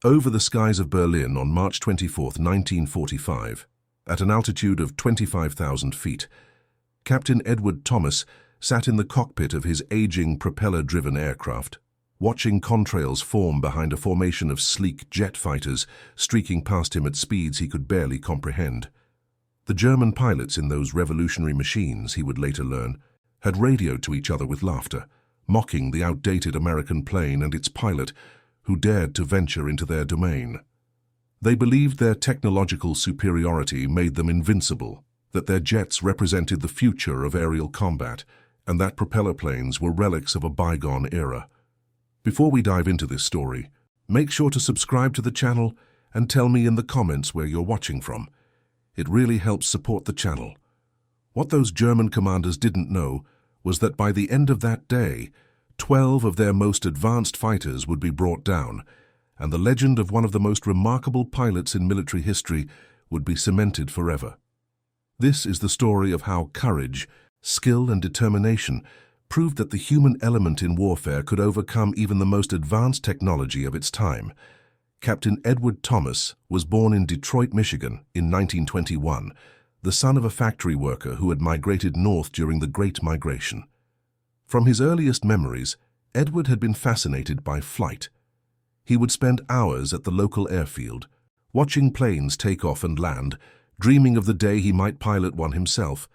Over the skies of Berlin on March 24, 1945, at an altitude of 25,000 feet, Captain Edward Thomas sat in the cockpit of his aging propeller-driven aircraft, watching contrails form behind a formation of sleek jet fighters streaking past him at speeds he could barely comprehend. The German pilots in those revolutionary machines, he would later learn, had radioed to each other with laughter, mocking the outdated American plane and its pilot who dared to venture into their domain. They believed their technological superiority made them invincible, that their jets represented the future of aerial combat, and that propeller planes were relics of a bygone era. Before we dive into this story, make sure to subscribe to the channel and tell me in the comments where you're watching from. It really helps support the channel. What those German commanders didn't know was that by the end of that day, 12 of their most advanced fighters would be brought down, and the legend of one of the most remarkable pilots in military history would be cemented forever. This is the story of how courage, skill, and determination proved that the human element in warfare could overcome even the most advanced technology of its time. Captain Edward Thomas was born in Detroit, Michigan in 1921, the son of a factory worker who had migrated north during the Great Migration. From his earliest memories, Edward had been fascinated by flight. He would spend hours at the local airfield, watching planes take off and land, dreaming of the day he might pilot one himself.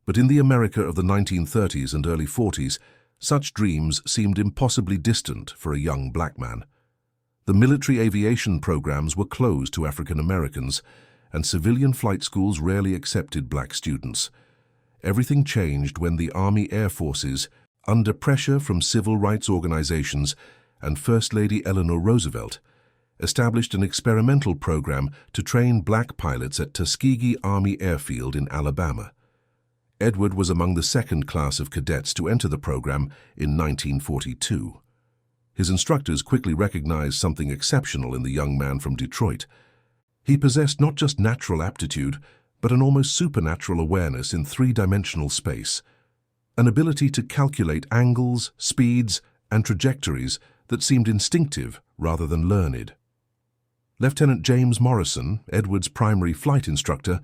But in the America of the 1930s and early 40s, such dreams seemed impossibly distant for a young black man. The military aviation programs were closed to African Americans, and civilian flight schools rarely accepted black students. Everything changed when the Army Air Forces, under pressure from civil rights organizations and First Lady Eleanor Roosevelt, established an experimental program to train black pilots at Tuskegee Army Airfield in Alabama. Edward was among the second class of cadets to enter the program in 1942. His instructors quickly recognized something exceptional in the young man from Detroit. He possessed not just natural aptitude, but an almost supernatural awareness in three-dimensional space, an ability to calculate angles, speeds, and trajectories that seemed instinctive rather than learned. Lieutenant James Morrison, Edward's primary flight instructor,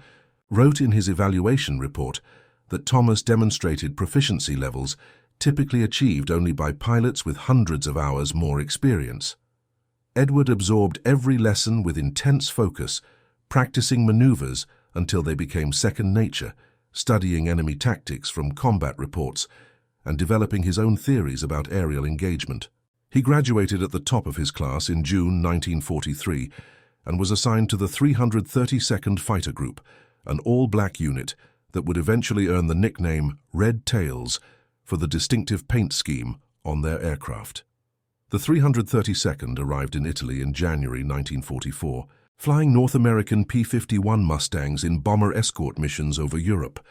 wrote in his evaluation report that Thomas demonstrated proficiency levels typically achieved only by pilots with hundreds of hours more experience. Edward absorbed every lesson with intense focus, practicing maneuvers until they became second nature, studying enemy tactics from combat reports, and developing his own theories about aerial engagement. He graduated at the top of his class in June 1943 and was assigned to the 332nd Fighter Group, an all-black unit that would eventually earn the nickname Red Tails for the distinctive paint scheme on their aircraft. The 332nd arrived in Italy in January 1944, flying North American P-51 Mustangs in bomber escort missions over Europe.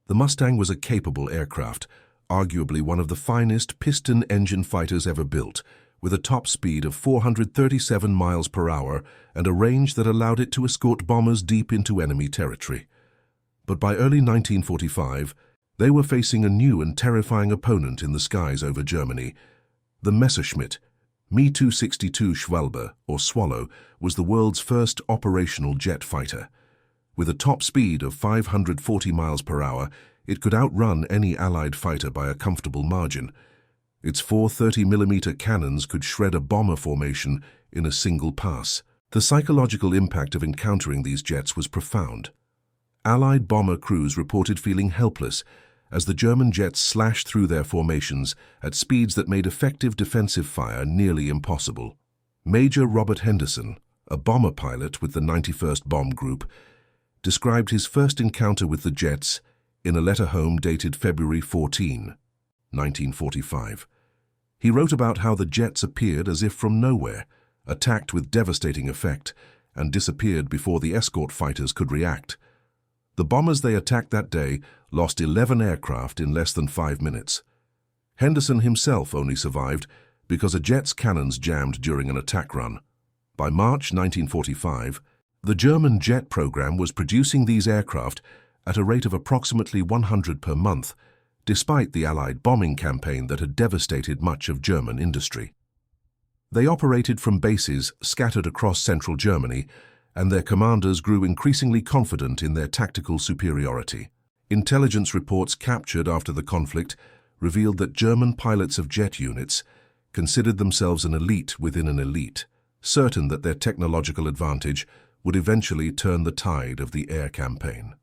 The Mustang was a capable aircraft, arguably one of the finest piston-engine fighters ever built, with a top speed of 437 miles per hour and a range that allowed it to escort bombers deep into enemy territory. But by early 1945, they were facing a new and terrifying opponent in the skies over Germany. The Messerschmitt Me-262 Schwalbe, or Swallow, was the world's first operational jet fighter. With a top speed of 540 miles per hour, it could outrun any Allied fighter by a comfortable margin. Its 430mm cannons could shred a bomber formation in a single pass. The psychological impact of encountering these jets was profound. Allied bomber crews reported feeling helpless as the German jets slashed through their formations at speeds that made effective defensive fire nearly impossible. Major Robert Henderson, a bomber pilot with the 91st Bomb Group, described his first encounter with the jets in a letter home dated February 14, 1945. He wrote about how the jets appeared as if from nowhere, attacked with devastating effect, and disappeared before the escort fighters could react. The bombers they attacked that day lost 11 aircraft in less than 5 minutes. Henderson himself only survived because a jet's cannons jammed during an attack run. By March 1945, the German jet program was producing these aircraft at a rate of approximately 100 per month, despite the Allied bombing campaign that had devastated much of German industry. They operated from bases scattered across central Germany, and their commanders grew increasingly confident in their tactical superiority. Intelligence reports captured after the conflict revealed that German pilots of jet units considered themselves an elite within an elite, certain that their technological advantage would eventually turn the tide of the air campaign.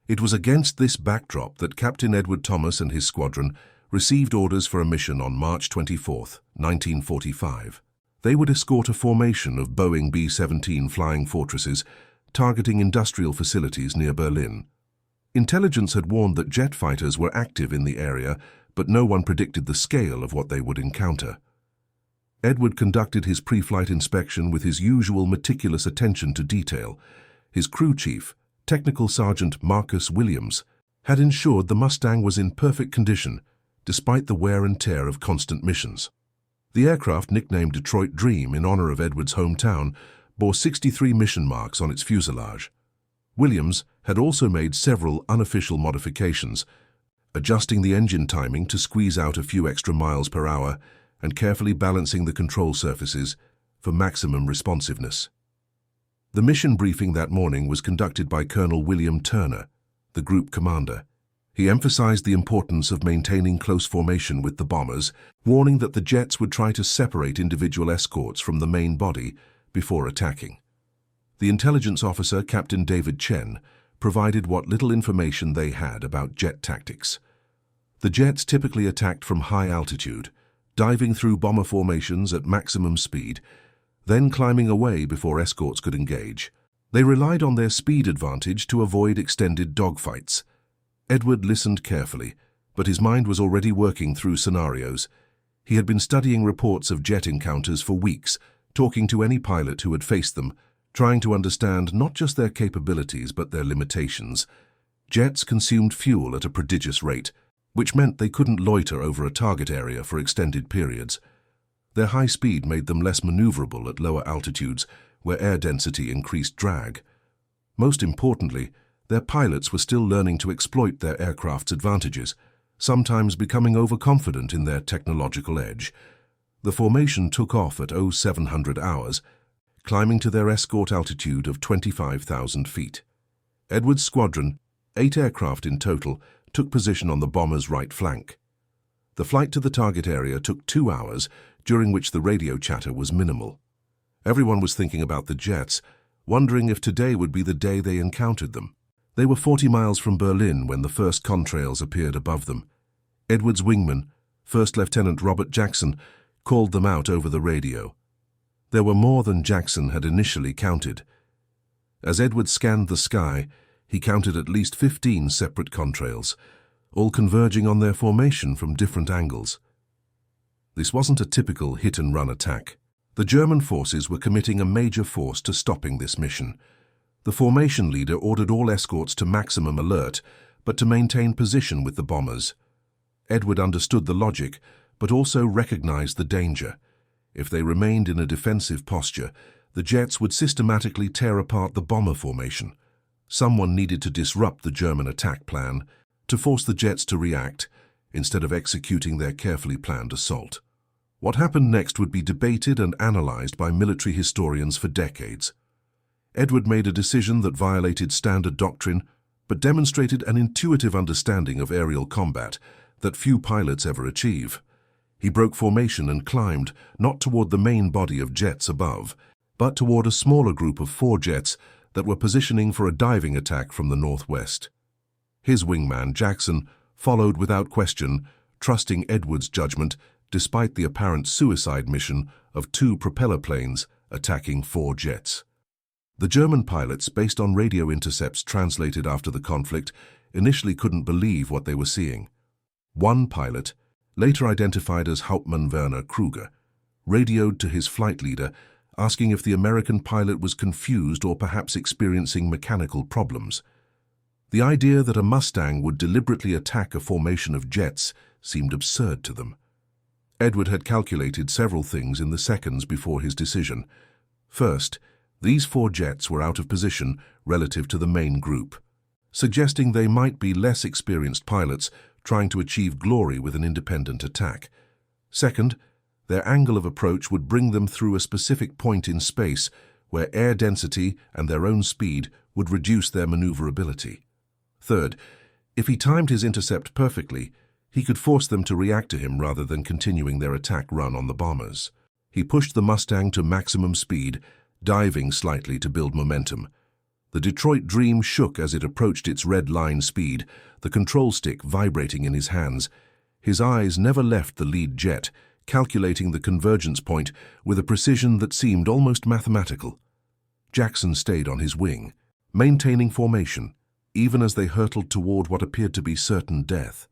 It was against this backdrop that Captain Edward Thomas and his squadron received orders for a mission on March 24, 1945. They would escort a formation of Boeing B-17 flying fortresses targeting industrial facilities near Berlin. Intelligence had warned that jet fighters were active in the area, but no one predicted the scale of what they would encounter. Edward conducted his pre-flight inspection with his usual meticulous attention to detail. His crew chief, Technical Sergeant Marcus Williams, had ensured the Mustang was in perfect condition, despite the wear and tear of constant missions. The aircraft, nicknamed Detroit Dream in honor of Edward's hometown, bore 63 mission marks on its fuselage. Williams had also made several unofficial modifications, adjusting the engine timing to squeeze out a few extra miles per hour and carefully balancing the control surfaces for maximum responsiveness. The mission briefing that morning was conducted by Colonel William Turner, the group commander. He emphasized the importance of maintaining close formation with the bombers, warning that the jets would try to separate individual escorts from the main body before attacking. The intelligence officer, Captain David Chen, provided what little information they had about jet tactics. The jets typically attacked from high altitude, diving through bomber formations at maximum speed, then climbing away before escorts could engage. They relied on their speed advantage to avoid extended dogfights. Edward listened carefully, but his mind was already working through scenarios. He had been studying reports of jet encounters for weeks, talking to any pilot who had faced them, trying to understand not just their capabilities but their limitations. Jets consumed fuel at a prodigious rate, which meant they couldn't loiter over a target area for extended periods. Their high speed made them less maneuverable at lower altitudes, where air density increased drag. Most importantly, their pilots were still learning to exploit their aircraft's advantages, sometimes becoming overconfident in their technological edge. The formation took off at 0700 hours, climbing to their escort altitude of 25,000 feet. Edward's squadron, 8 aircraft in total, took position on the bomber's right flank. The flight to the target area took 2 hours, during which the radio chatter was minimal. Everyone was thinking about the jets, wondering if today would be the day they encountered them. They were 40 miles from Berlin when the first contrails appeared above them. Edward's wingman, First Lieutenant Robert Jackson, called them out over the radio. There were more than Jackson had initially counted. As Edward scanned the sky, he counted at least 15 separate contrails, all converging on their formation from different angles. This wasn't a typical hit-and-run attack. The German forces were committing a major force to stopping this mission. The formation leader ordered all escorts to maximum alert, but to maintain position with the bombers. Edward understood the logic, but also recognized the danger. If they remained in a defensive posture, the jets would systematically tear apart the bomber formation. Someone needed to disrupt the German attack plan, to force the jets to react, instead of executing their carefully planned assault. What happened next would be debated and analyzed by military historians for decades. Edward made a decision that violated standard doctrine, but demonstrated an intuitive understanding of aerial combat that few pilots ever achieve. He broke formation and climbed, not toward the main body of jets above, but toward a smaller group of 4 jets that were positioning for a diving attack from the northwest. His wingman, Jackson, followed without question, trusting Edward's judgment despite the apparent suicide mission of 2 propeller planes attacking 4 jets. The German pilots, based on radio intercepts translated after the conflict, initially couldn't believe what they were seeing. One pilot, later identified as Hauptmann Werner Kruger, radioed to his flight leader, asking if the American pilot was confused or perhaps experiencing mechanical problems. The idea that a Mustang would deliberately attack a formation of jets seemed absurd to them. Edward had calculated several things in the seconds before his decision. First, these 4 jets were out of position relative to the main group, suggesting they might be less experienced pilots trying to achieve glory with an independent attack. Second, Their angle of approach would bring them through a specific point in space where air density and their own speed would reduce their maneuverability. Third, if he timed his intercept perfectly, he could force them to react to him rather than continuing their attack run on the bombers. He pushed the Mustang to maximum speed, diving slightly to build momentum. The Detroit Dream shook as it approached its red line speed, the control stick vibrating in his hands. His eyes never left the lead jet, calculating the convergence point with a precision that seemed almost mathematical. Jackson stayed on his wing, maintaining formation, even as they hurtled toward what appeared to be certain death.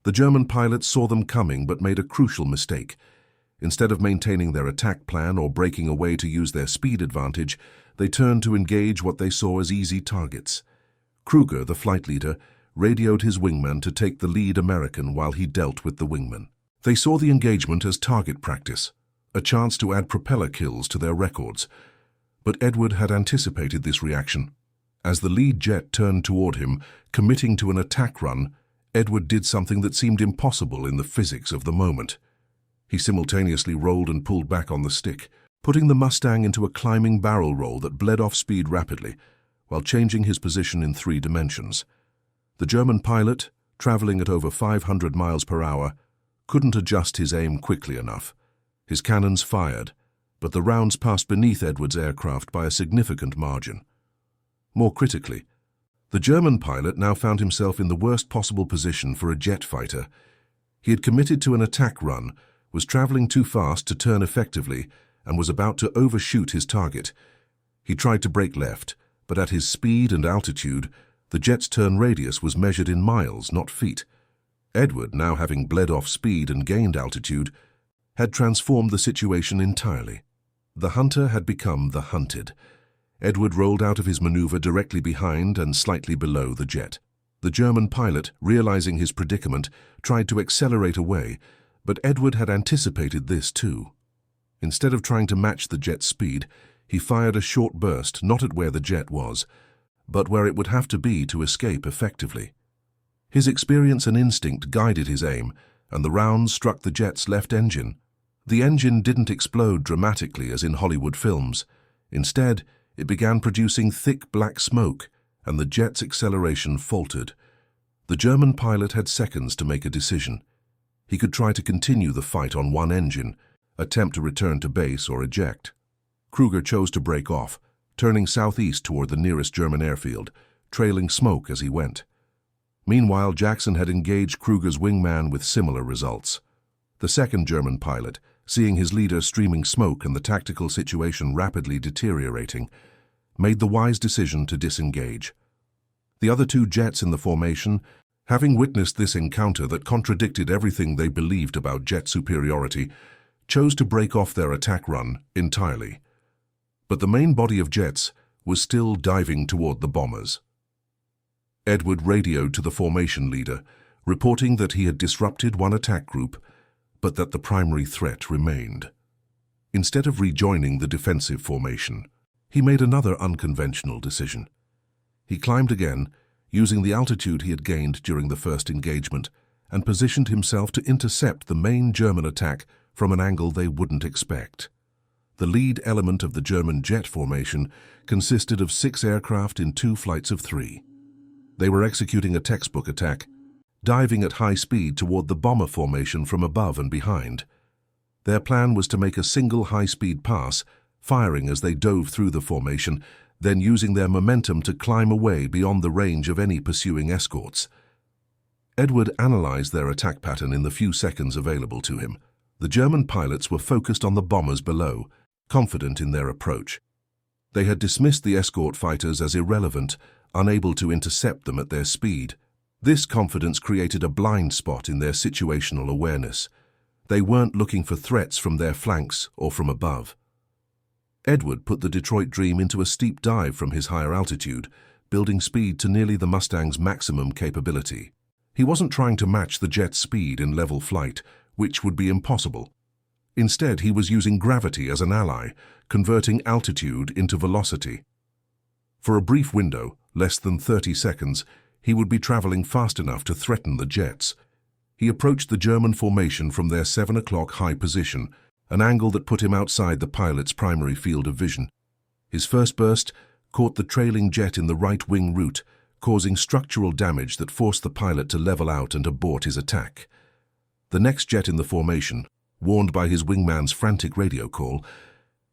The German pilots saw them coming but made a crucial mistake. Instead of maintaining their attack plan or breaking away to use their speed advantage, they turned to engage what they saw as easy targets. Kruger, the flight leader, radioed his wingman to take the lead American while he dealt with the wingman. They saw the engagement as target practice, a chance to add propeller kills to their records. But Edward had anticipated this reaction. As the lead jet turned toward him, committing to an attack run, Edward did something that seemed impossible in the physics of the moment. He simultaneously rolled and pulled back on the stick, putting the Mustang into a climbing barrel roll that bled off speed rapidly, while changing his position in 3 dimensions. The German pilot, traveling at over 500 miles per hour, couldn't adjust his aim quickly enough. His cannons fired, but the rounds passed beneath Edward's aircraft by a significant margin. More critically, the German pilot now found himself in the worst possible position for a jet fighter. He had committed to an attack run, was traveling too fast to turn effectively, and was about to overshoot his target. He tried to brake left, but at his speed and altitude, the jet's turn radius was measured in miles, not feet. Edward, now having bled off speed and gained altitude, had transformed the situation entirely. The hunter had become the hunted. Edward rolled out of his maneuver directly behind and slightly below the jet. The German pilot, realizing his predicament, tried to accelerate away, but Edward had anticipated this too. Instead of trying to match the jet's speed, he fired a short burst not at where the jet was, but where it would have to be to escape effectively. His experience and instinct guided his aim, and the rounds struck the jet's left engine. The engine didn't explode dramatically as in Hollywood films. Instead, it began producing thick black smoke, and the jet's acceleration faltered. The German pilot had seconds to make a decision. He could try to continue the fight on one engine, attempt to return to base or eject. Kruger chose to break off, turning southeast toward the nearest German airfield, trailing smoke as he went. Meanwhile, Jackson had engaged Kruger's wingman with similar results. The second German pilot, seeing his leader streaming smoke and the tactical situation rapidly deteriorating, made the wise decision to disengage. The other 2 jets in the formation, having witnessed this encounter that contradicted everything they believed about jet superiority, chose to break off their attack run entirely. But the main body of jets was still diving toward the bombers. Edward radioed to the formation leader, reporting that he had disrupted one attack group, but that the primary threat remained. Instead of rejoining the defensive formation, he made another unconventional decision. He climbed again, using the altitude he had gained during the first engagement, and positioned himself to intercept the main German attack from an angle they wouldn't expect. The lead element of the German jet formation consisted of 6 aircraft in 2 flights of 3. They were executing a textbook attack, diving at high speed toward the bomber formation from above and behind. Their plan was to make a single high-speed pass, firing as they dove through the formation, then using their momentum to climb away beyond the range of any pursuing escorts. Edward analyzed their attack pattern in the few seconds available to him. The German pilots were focused on the bombers below, confident in their approach. They had dismissed the escort fighters as irrelevant, unable to intercept them at their speed. This confidence created a blind spot in their situational awareness. They weren't looking for threats from their flanks or from above. Edward put the Detroit Dream into a steep dive from his higher altitude, building speed to nearly the Mustang's maximum capability. He wasn't trying to match the jet's speed in level flight, which would be impossible. Instead, he was using gravity as an ally, converting altitude into velocity. For a brief window, less than 30 seconds, he would be traveling fast enough to threaten the jets. He approached the German formation from their 7 o'clock high position, an angle that put him outside the pilot's primary field of vision. His first burst caught the trailing jet in the right wing root, causing structural damage that forced the pilot to level out and abort his attack. The next jet in the formation, warned by his wingman's frantic radio call,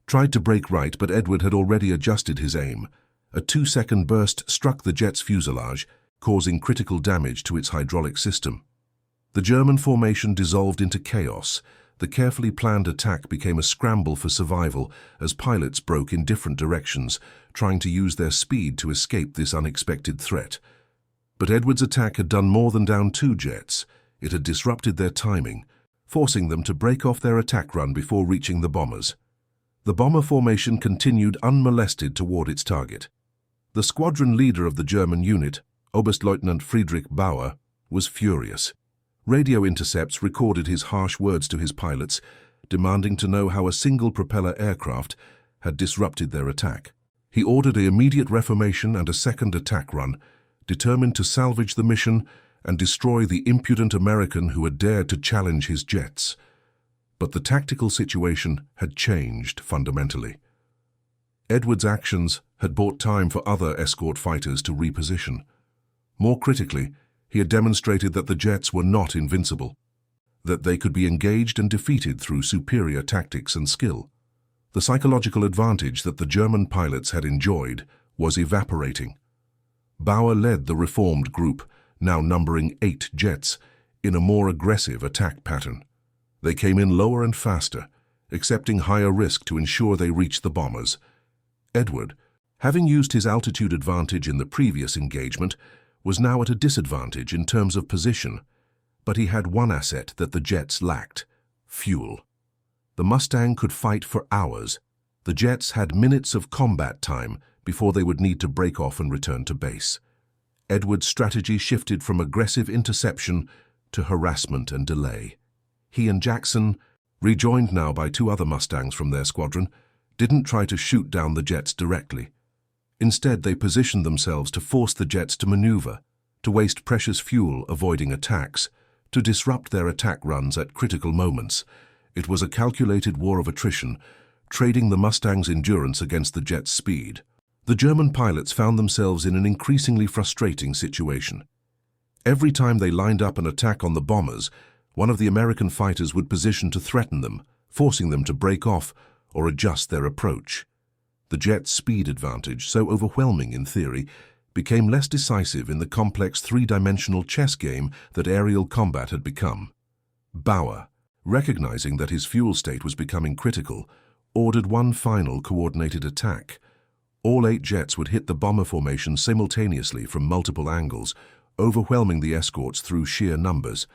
tried to break right, but Edward had already adjusted his aim. A 2-second burst struck the jet's fuselage, causing critical damage to its hydraulic system. The German formation dissolved into chaos. The carefully planned attack became a scramble for survival as pilots broke in different directions, trying to use their speed to escape this unexpected threat. But Edward's attack had done more than down 2 jets. It had disrupted their timing, forcing them to break off their attack run before reaching the bombers. The bomber formation continued unmolested toward its target. The squadron leader of the German unit, Oberstleutnant Friedrich Bauer, was furious. Radio intercepts recorded his harsh words to his pilots, demanding to know how a single propeller aircraft had disrupted their attack. He ordered an immediate reformation and a second attack run, determined to salvage the mission and destroy the impudent American who had dared to challenge his jets. But the tactical situation had changed fundamentally. Edward's actions had bought time for other escort fighters to reposition. More critically, he had demonstrated that the jets were not invincible, that they could be engaged and defeated through superior tactics and skill. The psychological advantage that the German pilots had enjoyed was evaporating. Bauer led the reformed group, now numbering 8 jets, in a more aggressive attack pattern. They came in lower and faster, accepting higher risk to ensure they reached the bombers. Edward, having used his altitude advantage in the previous engagement, was now at a disadvantage in terms of position, but he had one asset that the jets lacked: fuel. The Mustang could fight for hours. The jets had minutes of combat time before they would need to break off and return to base. Edward's strategy shifted from aggressive interception to harassment and delay. He and Jackson, rejoined now by 2 other Mustangs from their squadron, didn't try to shoot down the jets directly. Instead, they positioned themselves to force the jets to maneuver, to waste precious fuel avoiding attacks, to disrupt their attack runs at critical moments. It was a calculated war of attrition, trading the Mustang's endurance against the jet's speed. The German pilots found themselves in an increasingly frustrating situation. Every time they lined up an attack on the bombers, one of the American fighters would position to threaten them, forcing them to break off or adjust their approach. The jet's speed advantage, so overwhelming in theory, became less decisive in the complex 3-dimensional chess game that aerial combat had become. Bauer, recognizing that his fuel state was becoming critical, ordered one final coordinated attack. All 8 jets would hit the bomber formation simultaneously from multiple angles, overwhelming the escorts through sheer numbers.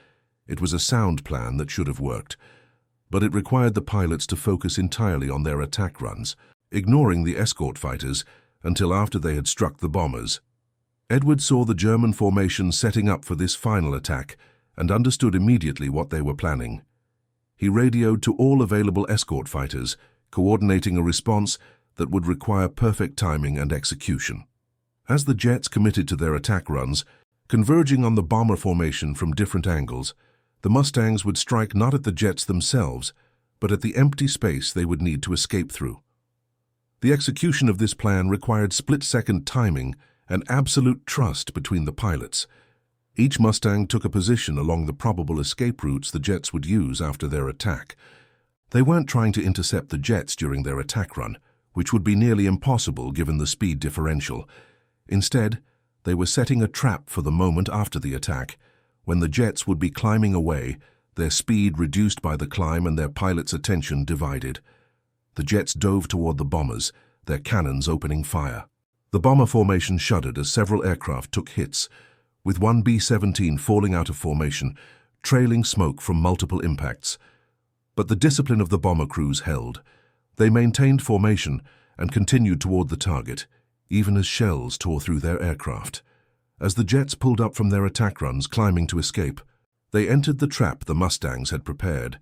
It was a sound plan that should have worked, but it required the pilots to focus entirely on their attack runs, ignoring the escort fighters until after they had struck the bombers. Edward saw the German formation setting up for this final attack and understood immediately what they were planning. He radioed to all available escort fighters, coordinating a response that would require perfect timing and execution. As the jets committed to their attack runs, converging on the bomber formation from different angles, the Mustangs would strike not at the jets themselves, but at the empty space they would need to escape through. The execution of this plan required split-second timing and absolute trust between the pilots. Each Mustang took a position along the probable escape routes the jets would use after their attack. They weren't trying to intercept the jets during their attack run, which would be nearly impossible given the speed differential. Instead, they were setting a trap for the moment after the attack, when the jets would be climbing away, their speed reduced by the climb and their pilots' attention divided. The jets dove toward the bombers, their cannons opening fire. The bomber formation shuddered as several aircraft took hits, with one B-17 falling out of formation, trailing smoke from multiple impacts. But the discipline of the bomber crews held. They maintained formation and continued toward the target, even as shells tore through their aircraft. As the jets pulled up from their attack runs, climbing to escape, they entered the trap the Mustangs had prepared.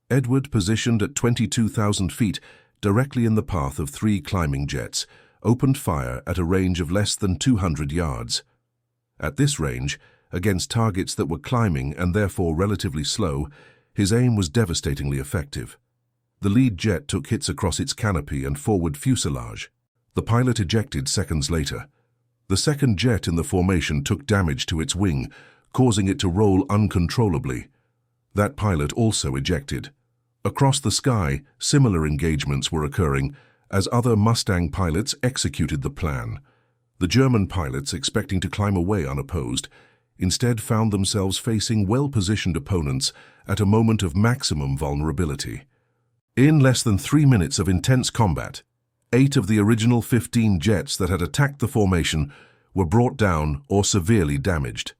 Edward, positioned at 22,000 feet, directly in the path of 3 climbing jets, opened fire at a range of less than 200 yards. At this range, against targets that were climbing and therefore relatively slow, his aim was devastatingly effective. The lead jet took hits across its canopy and forward fuselage. The pilot ejected seconds later. The second jet in the formation took damage to its wing, causing it to roll uncontrollably. That pilot also ejected. Across the sky, similar engagements were occurring as other Mustang pilots executed the plan. The German pilots, expecting to climb away unopposed, instead found themselves facing well-positioned opponents at a moment of maximum vulnerability. In less than 3 minutes of intense combat, 8 of the original 15 jets that had attacked the formation were brought down or severely damaged.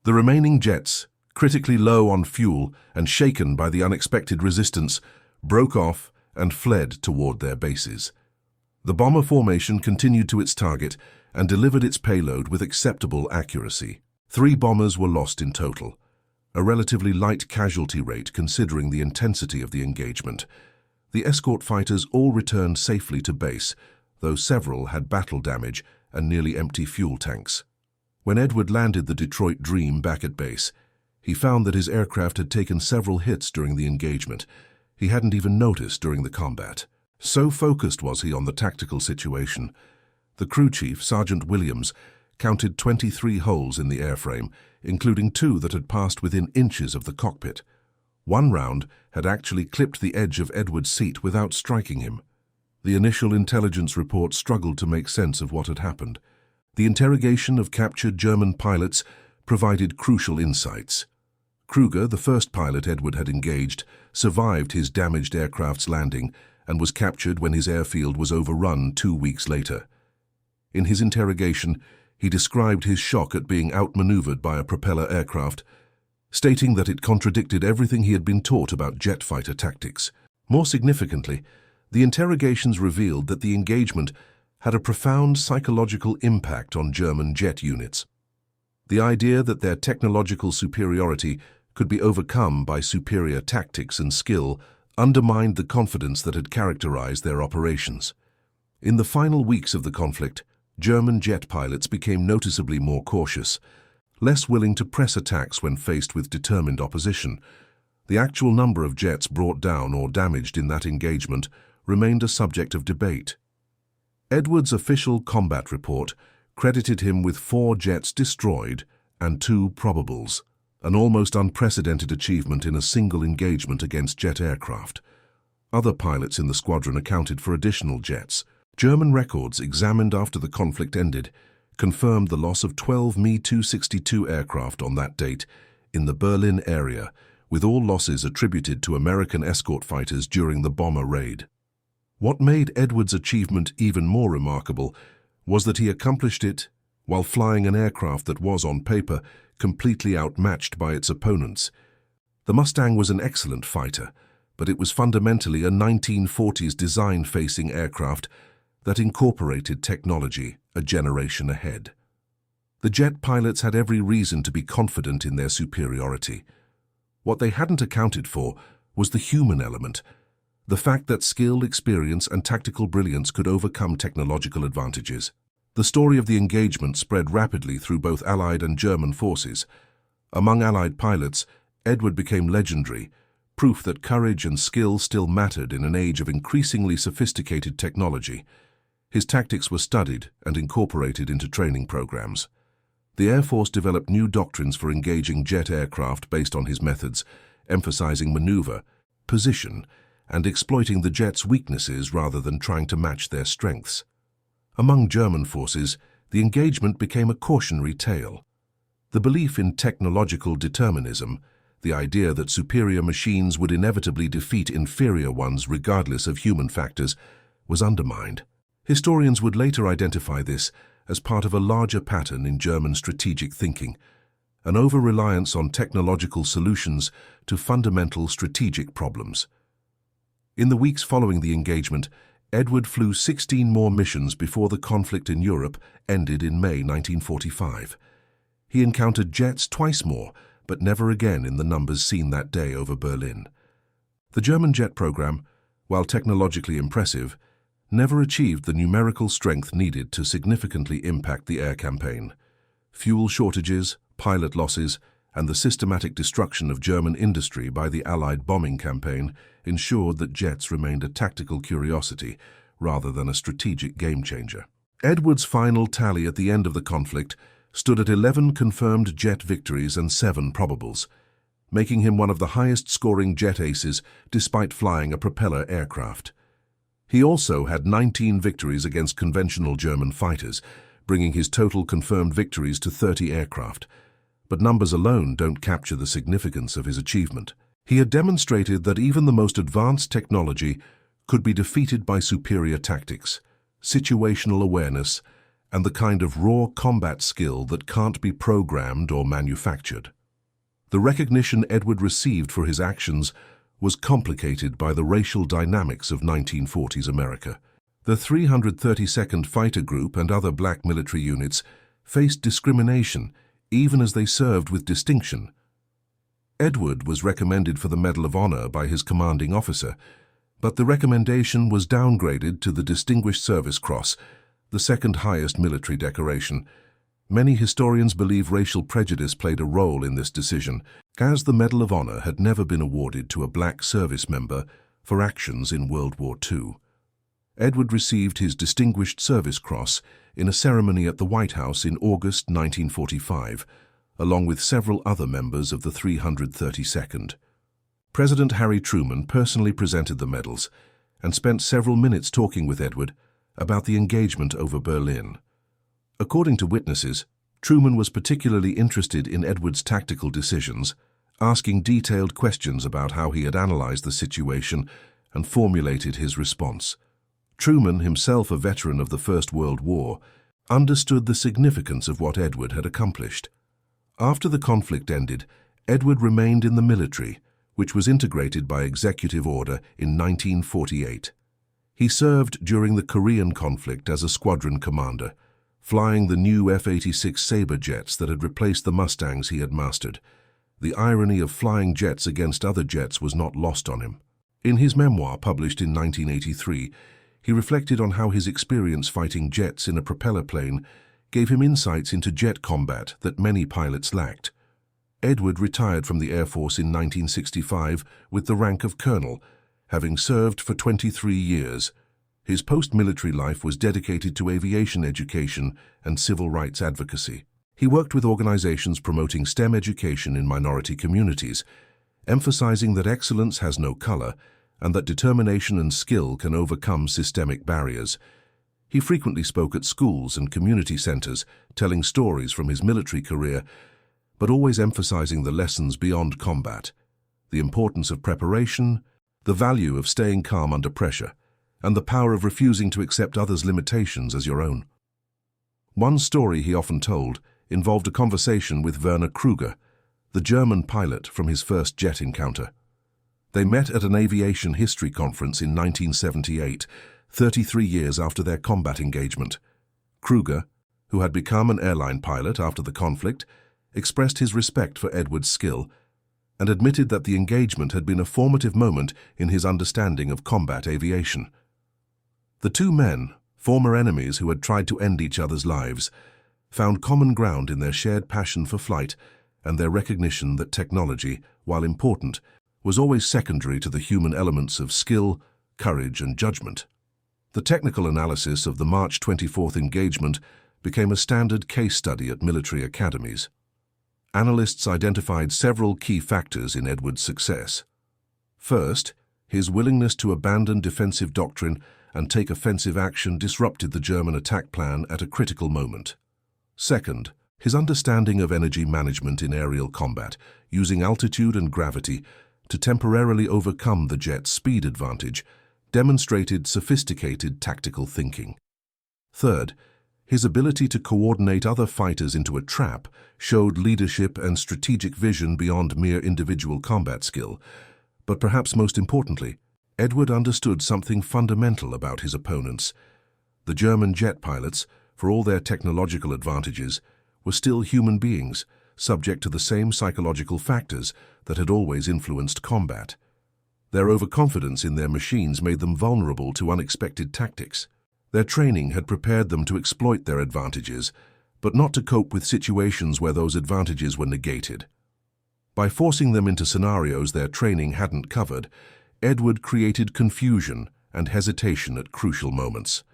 The remaining jets, critically low on fuel and shaken by the unexpected resistance, broke off and fled toward their bases. The bomber formation continued to its target and delivered its payload with acceptable accuracy. 3 bombers were lost in total, a relatively light casualty rate considering the intensity of the engagement. The escort fighters all returned safely to base, though several had battle damage and nearly empty fuel tanks. When Edward landed the Detroit Dream back at base, he found that his aircraft had taken several hits during the engagement. He hadn't even noticed during the combat. So focused was he on the tactical situation. The crew chief, Sergeant Williams, counted 23 holes in the airframe, including 2 that had passed within inches of the cockpit. 1 round had actually clipped the edge of Edward's seat without striking him. The initial intelligence report struggled to make sense of what had happened. The interrogation of captured German pilots provided crucial insights. Kruger, the first pilot Edward had engaged, survived his damaged aircraft's landing and was captured when his airfield was overrun 2 weeks later. In his interrogation, he described his shock at being outmaneuvered by a propeller aircraft, stating that it contradicted everything he had been taught about jet fighter tactics. More significantly, the interrogations revealed that the engagement had a profound psychological impact on German jet units. The idea that their technological superiority could be overcome by superior tactics and skill undermined the confidence that had characterized their operations. In the final weeks of the conflict, German jet pilots became noticeably more cautious, less willing to press attacks when faced with determined opposition. The actual number of jets brought down or damaged in that engagement remained a subject of debate. Edward's official combat report credited him with 4 jets destroyed and 2 probables, an almost unprecedented achievement in a single engagement against jet aircraft. Other pilots in the squadron accounted for additional jets. German records examined after the conflict ended confirmed the loss of 12 Me-262 aircraft on that date in the Berlin area, with all losses attributed to American escort fighters during the bomber raid. What made Edward's achievement even more remarkable was that he accomplished it while flying an aircraft that was, on paper, completely outmatched by its opponents. The Mustang was an excellent fighter, but it was fundamentally a 1940s design-facing aircraft that incorporated technology a generation ahead. The jet pilots had every reason to be confident in their superiority. What they hadn't accounted for was the human element, the fact that skill, experience, and tactical brilliance could overcome technological advantages. The story of the engagement spread rapidly through both Allied and German forces. Among Allied pilots, Edward became legendary, proof that courage and skill still mattered in an age of increasingly sophisticated technology. His tactics were studied and incorporated into training programs. The Air Force developed new doctrines for engaging jet aircraft based on his methods, emphasizing maneuver, position, and exploiting the jet's weaknesses rather than trying to match their strengths. Among German forces, the engagement became a cautionary tale. The belief in technological determinism, the idea that superior machines would inevitably defeat inferior ones regardless of human factors, was undermined. Historians would later identify this as part of a larger pattern in German strategic thinking, an over-reliance on technological solutions to fundamental strategic problems. In the weeks following the engagement, Edward flew 16 more missions before the conflict in Europe ended in May 1945. He encountered jets twice more, but never again in the numbers seen that day over Berlin. The German jet program, while technologically impressive, never achieved the numerical strength needed to significantly impact the air campaign. Fuel shortages, pilot losses, and the systematic destruction of German industry by the Allied bombing campaign ensured that jets remained a tactical curiosity rather than a strategic game-changer. Edward's final tally at the end of the conflict stood at 11 confirmed jet victories and 7 probables, making him one of the highest-scoring jet aces despite flying a propeller aircraft. He also had 19 victories against conventional German fighters, bringing his total confirmed victories to 30 aircraft. But numbers alone don't capture the significance of his achievement. He had demonstrated that even the most advanced technology could be defeated by superior tactics, situational awareness, and the kind of raw combat skill that can't be programmed or manufactured. The recognition Edward received for his actions was complicated by the racial dynamics of 1940s America. The 332nd Fighter Group and other black military units faced discrimination even as they served with distinction. Edward was recommended for the Medal of Honor by his commanding officer, but the recommendation was downgraded to the Distinguished Service Cross, the second highest military decoration. Many historians believe racial prejudice played a role in this decision, as the Medal of Honor had never been awarded to a black service member for actions in World War II. Edward received his Distinguished Service Cross in a ceremony at the White House in August 1945, along with several other members of the 332nd. President Harry Truman personally presented the medals and spent several minutes talking with Edward about the engagement over Berlin. According to witnesses, Truman was particularly interested in Edward's tactical decisions, asking detailed questions about how he had analyzed the situation and formulated his response. Truman, himself a veteran of the First World War, understood the significance of what Edward had accomplished. After the conflict ended, Edward remained in the military, which was integrated by executive order in 1948. He served during the Korean conflict as a squadron commander, flying the new F-86 Sabre jets that had replaced the Mustangs he had mastered. The irony of flying jets against other jets was not lost on him. In his memoir published in 1983, he reflected on how his experience fighting jets in a propeller plane gave him insights into jet combat that many pilots lacked. Edward retired from the Air Force in 1965 with the rank of colonel, having served for 23 years. His post-military life was dedicated to aviation education and civil rights advocacy. He worked with organizations promoting STEM education in minority communities, emphasizing that excellence has no color and that determination and skill can overcome systemic barriers. He frequently spoke at schools and community centers, telling stories from his military career, but always emphasizing the lessons beyond combat, the importance of preparation, the value of staying calm under pressure, and the power of refusing to accept others' limitations as your own. One story he often told involved a conversation with Werner Kruger, the German pilot from his first jet encounter. They met at an aviation history conference in 1978, 33 years after their combat engagement. Kruger, who had become an airline pilot after the conflict, expressed his respect for Edward's skill and admitted that the engagement had been a formative moment in his understanding of combat aviation. The two men, former enemies who had tried to end each other's lives, found common ground in their shared passion for flight and their recognition that technology, while important, was always secondary to the human elements of skill, courage, and judgment. The technical analysis of the March 24th engagement became a standard case study at military academies. Analysts identified several key factors in Edward's success. First, his willingness to abandon defensive doctrine and take offensive action disrupted the German attack plan at a critical moment. Second, his understanding of energy management in aerial combat, using altitude and gravity to temporarily overcome the jet's speed advantage, demonstrated sophisticated tactical thinking. Third, his ability to coordinate other fighters into a trap showed leadership and strategic vision beyond mere individual combat skill. But perhaps most importantly, Edward understood something fundamental about his opponents. The German jet pilots, for all their technological advantages, were still human beings, subject to the same psychological factors that had always influenced combat. Their overconfidence in their machines made them vulnerable to unexpected tactics. Their training had prepared them to exploit their advantages, but not to cope with situations where those advantages were negated. By forcing them into scenarios their training hadn't covered, Edward created confusion and hesitation at crucial moments.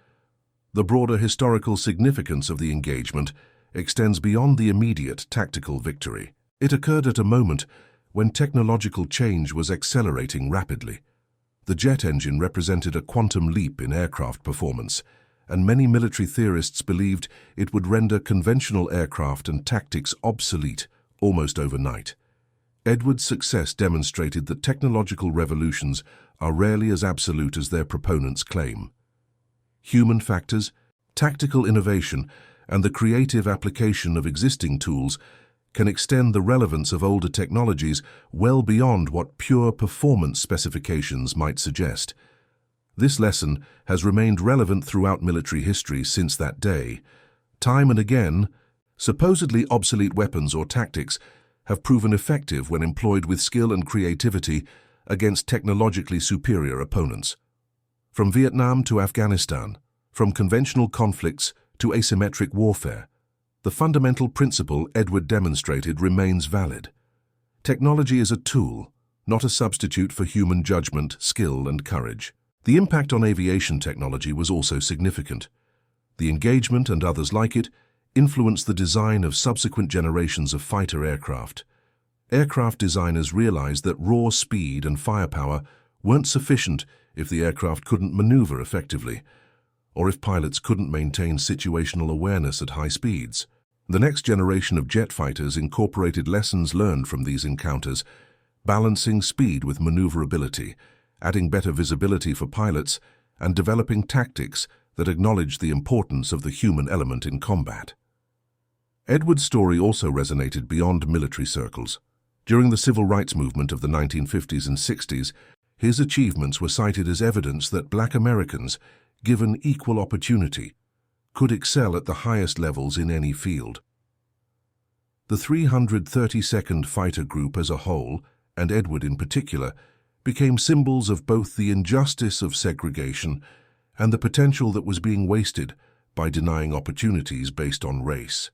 The broader historical significance of the engagement extends beyond the immediate tactical victory. It occurred at a moment when technological change was accelerating rapidly. The jet engine represented a quantum leap in aircraft performance, and many military theorists believed it would render conventional aircraft and tactics obsolete almost overnight. Edward's success demonstrated that technological revolutions are rarely as absolute as their proponents claim. Human factors, tactical innovation, and the creative application of existing tools can extend the relevance of older technologies well beyond what pure performance specifications might suggest. This lesson has remained relevant throughout military history since that day. Time and again, supposedly obsolete weapons or tactics have proven effective when employed with skill and creativity against technologically superior opponents. From Vietnam to Afghanistan, from conventional conflicts to asymmetric warfare, the fundamental principle Edward demonstrated remains valid. Technology is a tool, not a substitute for human judgment, skill, and courage. The impact on aviation technology was also significant. The engagement and others like it influenced the design of subsequent generations of fighter aircraft. Aircraft designers realized that raw speed and firepower weren't sufficient if the aircraft couldn't maneuver effectively, or if pilots couldn't maintain situational awareness at high speeds. The next generation of jet fighters incorporated lessons learned from these encounters, balancing speed with maneuverability, adding better visibility for pilots, and developing tactics that acknowledged the importance of the human element in combat. Edward's story also resonated beyond military circles. During the civil rights movement of the 1950s and 60s, his achievements were cited as evidence that Black Americans, given equal opportunity, could excel at the highest levels in any field. The 332nd Fighter Group as a whole, and Edward in particular, became symbols of both the injustice of segregation and the potential that was being wasted by denying opportunities based on race.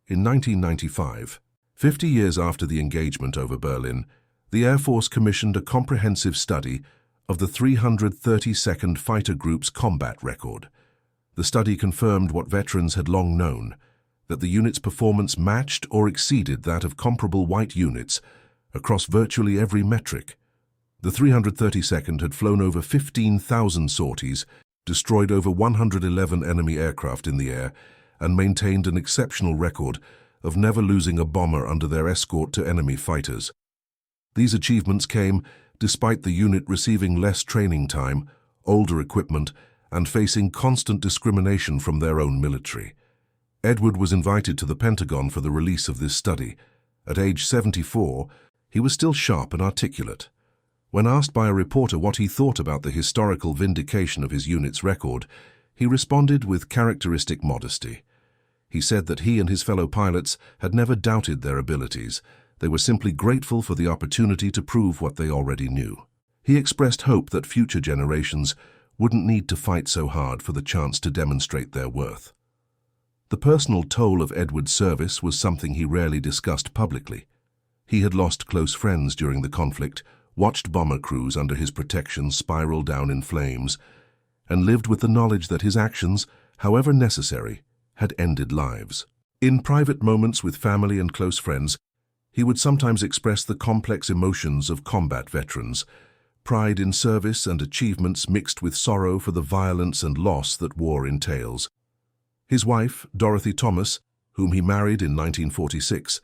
In 1995, 50 years after the engagement over Berlin, the Air Force commissioned a comprehensive study of the 332nd Fighter Group's combat record. The study confirmed what veterans had long known, that the unit's performance matched or exceeded that of comparable white units across virtually every metric. The 332nd had flown over 15,000 sorties, destroyed over 111 enemy aircraft in the air, and maintained an exceptional record of never losing a bomber under their escort to enemy fighters. These achievements came despite the unit receiving less training time, older equipment, and facing constant discrimination from their own military. Edward was invited to the Pentagon for the release of this study. At age 74, he was still sharp and articulate. When asked by a reporter what he thought about the historical vindication of his unit's record, he responded with characteristic modesty. He said that he and his fellow pilots had never doubted their abilities. They were simply grateful for the opportunity to prove what they already knew. He expressed hope that future generations wouldn't need to fight so hard for the chance to demonstrate their worth. The personal toll of Edward's service was something he rarely discussed publicly. He had lost close friends during the conflict, watched bomber crews under his protection spiral down in flames, and lived with the knowledge that his actions, however necessary, had ended lives. In private moments with family and close friends, he would sometimes express the complex emotions of combat veterans, pride in service and achievements mixed with sorrow for the violence and loss that war entails. His wife, Dorothy Thomas, whom he married in 1946,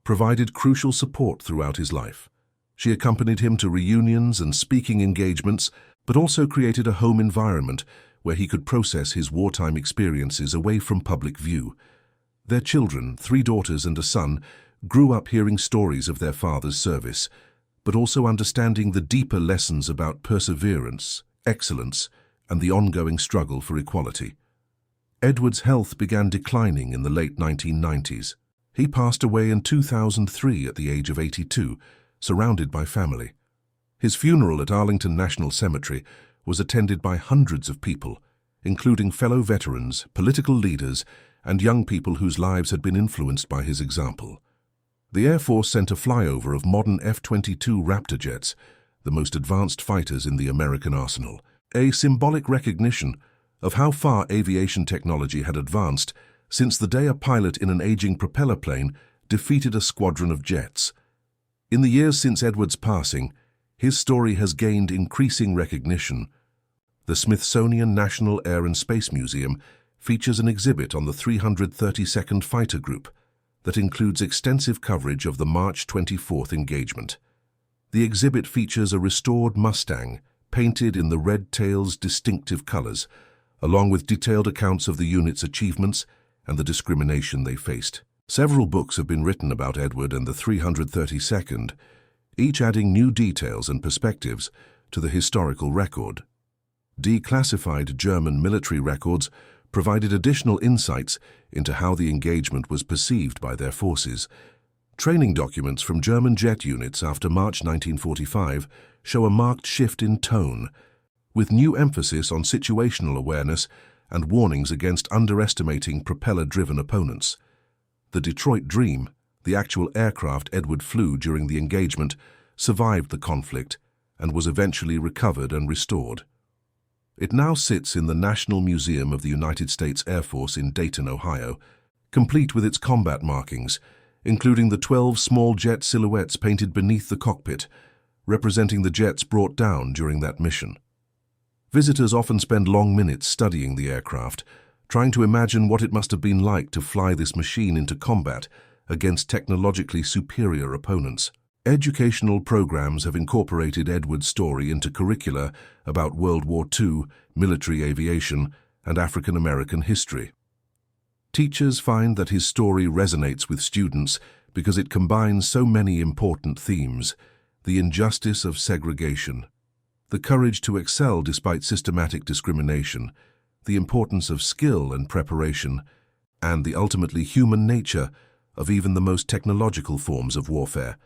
provided crucial support throughout his life. She accompanied him to reunions and speaking engagements, but also created a home environment where he could process his wartime experiences away from public view. Their children, 3 daughters and a son, grew up hearing stories of their father's service, but also understanding the deeper lessons about perseverance, excellence, and the ongoing struggle for equality. Edward's health began declining in the late 1990s. He passed away in 2003 at the age of 82, surrounded by family. His funeral at Arlington National Cemetery was attended by hundreds of people, including fellow veterans, political leaders, and young people whose lives had been influenced by his example. The Air Force sent a flyover of modern F-22 Raptor jets, the most advanced fighters in the American arsenal, a symbolic recognition of how far aviation technology had advanced since the day a pilot in an aging propeller plane defeated a squadron of jets. In the years since Edwards' passing, his story has gained increasing recognition. The Smithsonian National Air and Space Museum features an exhibit on the 332nd Fighter Group that includes extensive coverage of the March 24th engagement. The exhibit features a restored Mustang painted in the Red Tail's distinctive colors, along with detailed accounts of the unit's achievements and the discrimination they faced. Several books have been written about Edward and the 332nd, each adding new details and perspectives to the historical record. Declassified German military records provided additional insights into how the engagement was perceived by their forces. Training documents from German jet units after March 1945 show a marked shift in tone, with new emphasis on situational awareness and warnings against underestimating propeller-driven opponents. The Detroit Dream, the actual aircraft Edward flew during the engagement, survived the conflict and was eventually recovered and restored. It now sits in the National Museum of the United States Air Force in Dayton, Ohio, complete with its combat markings, including the 12 small jet silhouettes painted beneath the cockpit, representing the jets brought down during that mission. Visitors often spend long minutes studying the aircraft, trying to imagine what it must have been like to fly this machine into combat against technologically superior opponents. Educational programs have incorporated Edward's story into curricula about World War II, military aviation, and African American history. Teachers find that his story resonates with students because it combines so many important themes: the injustice of segregation, the courage to excel despite systematic discrimination, the importance of skill and preparation, and the ultimately human nature of even the most technological forms of warfare.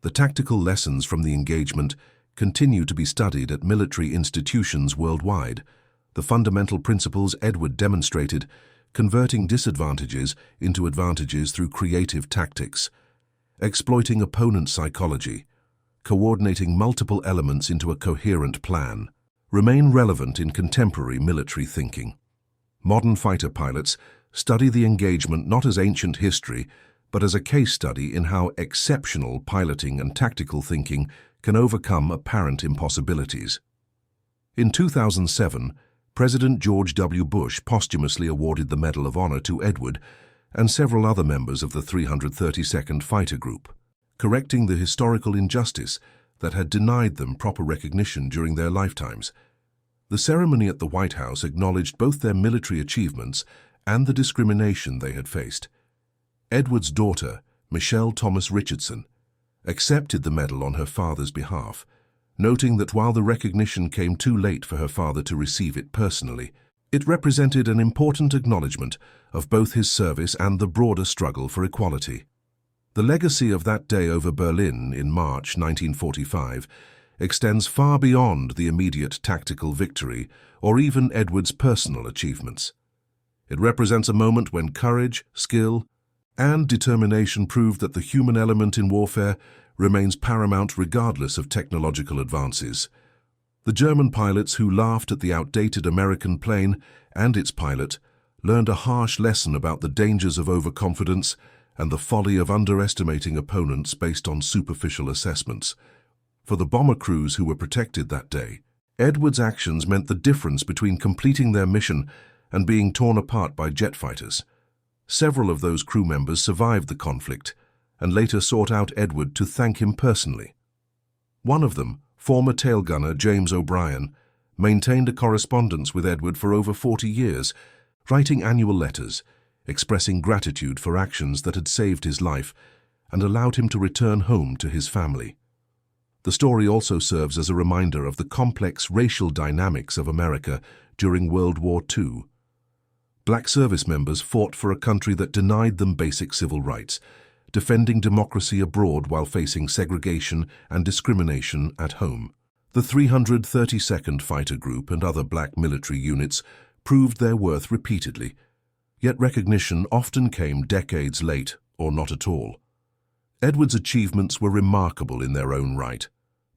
The tactical lessons from the engagement continue to be studied at military institutions worldwide. The fundamental principles Edward demonstrated, converting disadvantages into advantages through creative tactics, exploiting opponent psychology, coordinating multiple elements into a coherent plan, remain relevant in contemporary military thinking. Modern fighter pilots study the engagement not as ancient history, but as a case study in how exceptional piloting and tactical thinking can overcome apparent impossibilities. In 2007, President George W. Bush posthumously awarded the Medal of Honor to Edward and several other members of the 332nd Fighter Group, correcting the historical injustice that had denied them proper recognition during their lifetimes. The ceremony at the White House acknowledged both their military achievements and the discrimination they had faced. Edward's daughter, Michelle Thomas Richardson, accepted the medal on her father's behalf, noting that while the recognition came too late for her father to receive it personally, it represented an important acknowledgement of both his service and the broader struggle for equality. The legacy of that day over Berlin in March 1945 extends far beyond the immediate tactical victory or even Edward's personal achievements. It represents a moment when courage, skill, and determination proved that the human element in warfare remains paramount regardless of technological advances. The German pilots who laughed at the outdated American plane and its pilot learned a harsh lesson about the dangers of overconfidence and the folly of underestimating opponents based on superficial assessments. For the bomber crews who were protected that day, Edward's actions meant the difference between completing their mission and being torn apart by jet fighters. Several of those crew members survived the conflict and later sought out Edward to thank him personally. One of them, former tail gunner James O'Brien, maintained a correspondence with Edward for over 40 years, writing annual letters, expressing gratitude for actions that had saved his life and allowed him to return home to his family. The story also serves as a reminder of the complex racial dynamics of America during World War II. Black service members fought for a country that denied them basic civil rights, defending democracy abroad while facing segregation and discrimination at home. The 332nd Fighter Group and other black military units proved their worth repeatedly, yet recognition often came decades late or not at all. Edward's achievements were remarkable in their own right,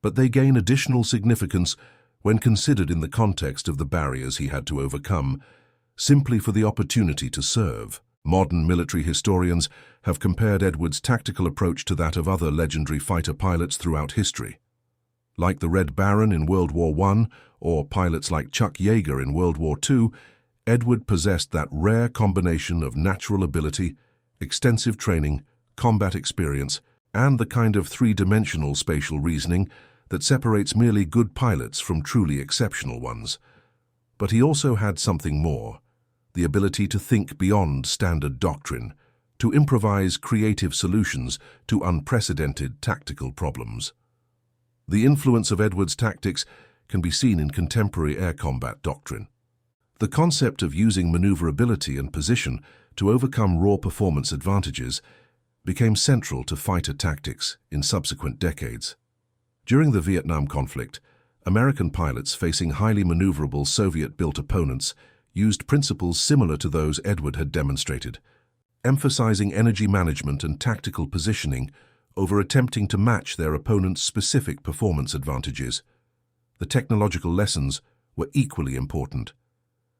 but they gain additional significance when considered in the context of the barriers he had to overcome, simply for the opportunity to serve. Modern military historians have compared Edward's tactical approach to that of other legendary fighter pilots throughout history. Like the Red Baron in World War I, or pilots like Chuck Yeager in World War II, Edward possessed that rare combination of natural ability, extensive training, combat experience, and the kind of three-dimensional spatial reasoning that separates merely good pilots from truly exceptional ones. But he also had something more: the ability to think beyond standard doctrine, to improvise creative solutions to unprecedented tactical problems. The influence of Edward's tactics can be seen in contemporary air combat doctrine. The concept of using maneuverability and position to overcome raw performance advantages became central to fighter tactics in subsequent decades. During the Vietnam conflict, American pilots facing highly maneuverable Soviet-built opponents used principles similar to those Edward had demonstrated, emphasizing energy management and tactical positioning over attempting to match their opponent's specific performance advantages. The technological lessons were equally important.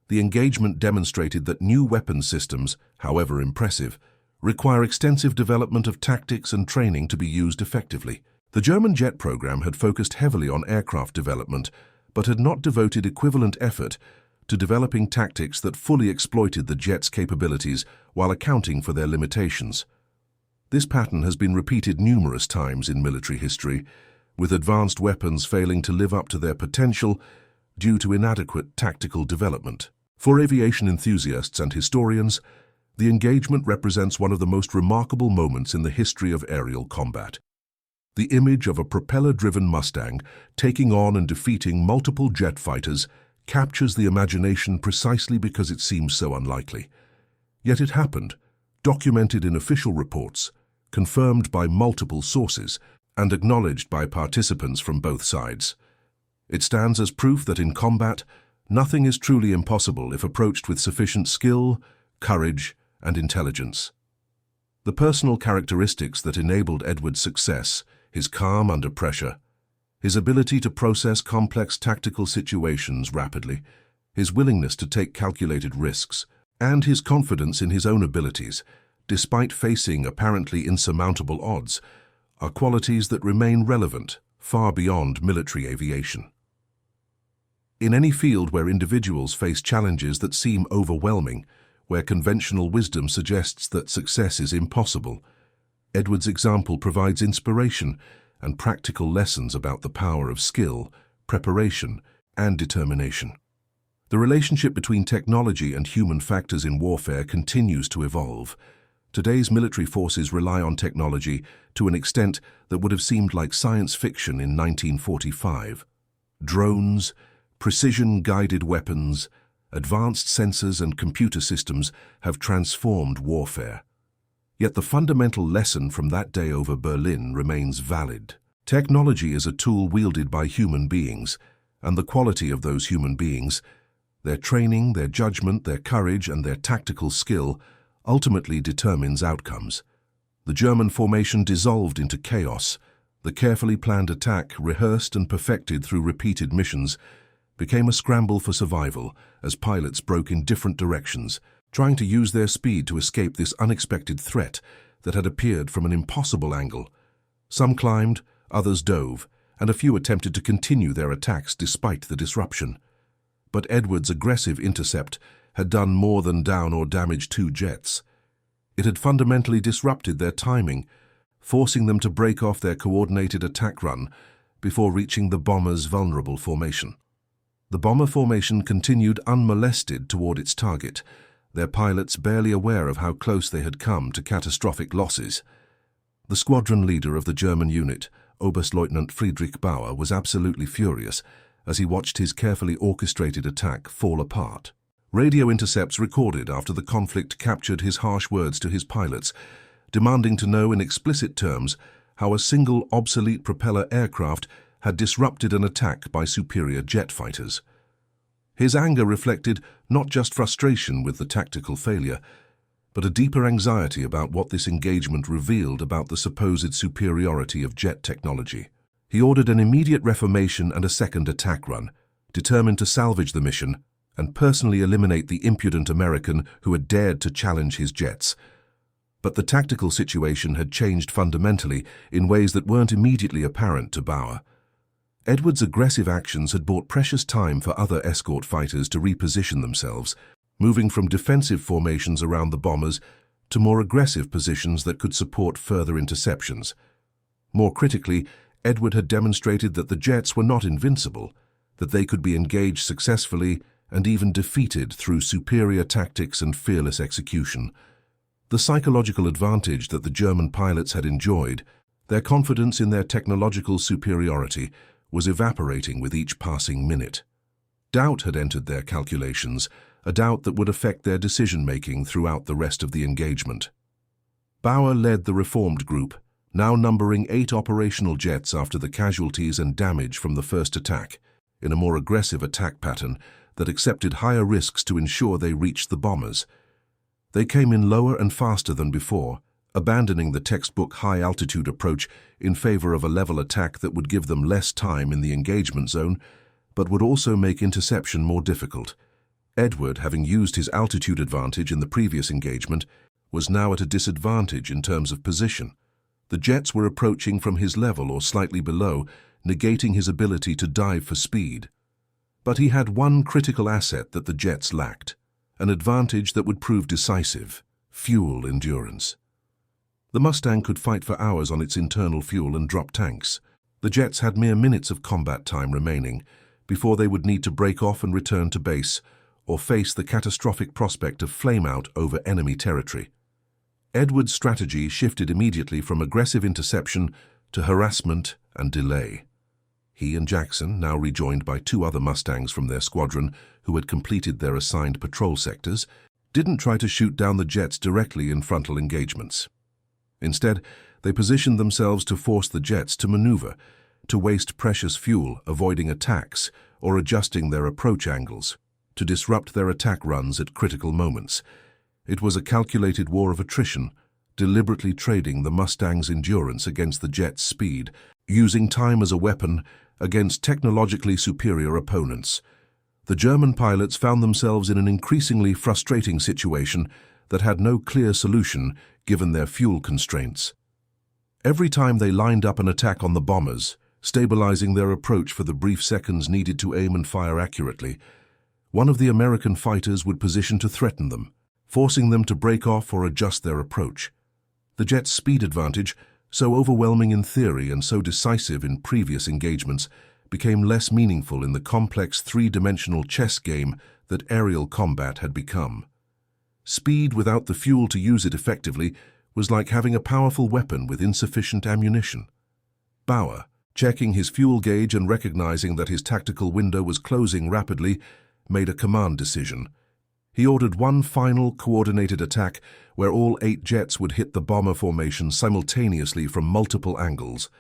The engagement demonstrated that new weapon systems, however impressive, require extensive development of tactics and training to be used effectively. The German jet program had focused heavily on aircraft development, but had not devoted equivalent effort to developing tactics that fully exploited the jet's capabilities while accounting for their limitations. This pattern has been repeated numerous times in military history, with advanced weapons failing to live up to their potential due to inadequate tactical development. For aviation enthusiasts and historians, the engagement represents one of the most remarkable moments in the history of aerial combat. The image of a propeller-driven Mustang taking on and defeating multiple jet fighters captures the imagination precisely because it seems so unlikely. Yet it happened, documented in official reports, confirmed by multiple sources, and acknowledged by participants from both sides. It stands as proof that in combat, nothing is truly impossible if approached with sufficient skill, courage, and intelligence. The personal characteristics that enabled Edward's success, his calm under pressure, his ability to process complex tactical situations rapidly, his willingness to take calculated risks, and his confidence in his own abilities, despite facing apparently insurmountable odds, are qualities that remain relevant far beyond military aviation. In any field where individuals face challenges that seem overwhelming, where conventional wisdom suggests that success is impossible, Edward's example provides inspiration and practical lessons about the power of skill, preparation, and determination. The relationship between technology and human factors in warfare continues to evolve. Today's military forces rely on technology to an extent that would have seemed like science fiction in 1945. Drones, precision-guided weapons, advanced sensors and computer systems have transformed warfare. Yet the fundamental lesson from that day over Berlin remains valid. Technology is a tool wielded by human beings, and the quality of those human beings, their training, their judgment, their courage, and their tactical skill ultimately determines outcomes. The German formation dissolved into chaos. The carefully planned attack, rehearsed and perfected through repeated missions, became a scramble for survival as pilots broke in different directions, trying to use their speed to escape this unexpected threat that had appeared from an impossible angle. Some climbed, others dove, and a few attempted to continue their attacks despite the disruption. But Edward's aggressive intercept had done more than down or damage two jets. It had fundamentally disrupted their timing, forcing them to break off their coordinated attack run before reaching the bomber's vulnerable formation. The bomber formation continued unmolested toward its target, their pilots barely aware of how close they had come to catastrophic losses. The squadron leader of the German unit, Oberstleutnant Friedrich Bauer, was absolutely furious as he watched his carefully orchestrated attack fall apart. Radio intercepts recorded after the conflict captured his harsh words to his pilots, demanding to know in explicit terms how a single obsolete propeller aircraft had disrupted an attack by superior jet fighters. His anger reflected not just frustration with the tactical failure, but a deeper anxiety about what this engagement revealed about the supposed superiority of jet technology. He ordered an immediate reformation and a second attack run, determined to salvage the mission and personally eliminate the impudent American who had dared to challenge his jets. But the tactical situation had changed fundamentally in ways that weren't immediately apparent to Bauer. Edward's aggressive actions had bought precious time for other escort fighters to reposition themselves, moving from defensive formations around the bombers to more aggressive positions that could support further interceptions. More critically, Edward had demonstrated that the jets were not invincible, that they could be engaged successfully and even defeated through superior tactics and fearless execution. The psychological advantage that the German pilots had enjoyed, their confidence in their technological superiority, was evaporating with each passing minute. Doubt had entered their calculations, a doubt that would affect their decision-making throughout the rest of the engagement. Bauer led the reformed group, now numbering 8 operational jets after the casualties and damage from the first attack, in a more aggressive attack pattern that accepted higher risks to ensure they reached the bombers. They came in lower and faster than before, abandoning the textbook high-altitude approach in favor of a level attack that would give them less time in the engagement zone, but would also make interception more difficult. Edward, having used his altitude advantage in the previous engagement, was now at a disadvantage in terms of position. The jets were approaching from his level or slightly below, negating his ability to dive for speed. But he had one critical asset that the jets lacked, an advantage that would prove decisive: fuel endurance. The Mustang could fight for hours on its internal fuel and drop tanks. The jets had mere minutes of combat time remaining before they would need to break off and return to base or face the catastrophic prospect of flameout over enemy territory. Edward's strategy shifted immediately from aggressive interception to harassment and delay. He and Jackson, now rejoined by 2 other Mustangs from their squadron who had completed their assigned patrol sectors, didn't try to shoot down the jets directly in frontal engagements. Instead, they positioned themselves to force the jets to maneuver, to waste precious fuel avoiding attacks or adjusting their approach angles, to disrupt their attack runs at critical moments. It was a calculated war of attrition, deliberately trading the Mustang's endurance against the jet's speed, using time as a weapon against technologically superior opponents. The German pilots found themselves in an increasingly frustrating situation that had no clear solution given their fuel constraints. Every time they lined up an attack on the bombers, stabilizing their approach for the brief seconds needed to aim and fire accurately, one of the American fighters would position to threaten them, forcing them to break off or adjust their approach. The jet's speed advantage, so overwhelming in theory and so decisive in previous engagements, became less meaningful in the complex 3-dimensional chess game that aerial combat had become. Speed without the fuel to use it effectively was like having a powerful weapon with insufficient ammunition. Bauer, checking his fuel gauge and recognizing that his tactical window was closing rapidly, made a command decision. He ordered one final coordinated attack where all 8 jets would hit the bomber formation simultaneously from multiple angles,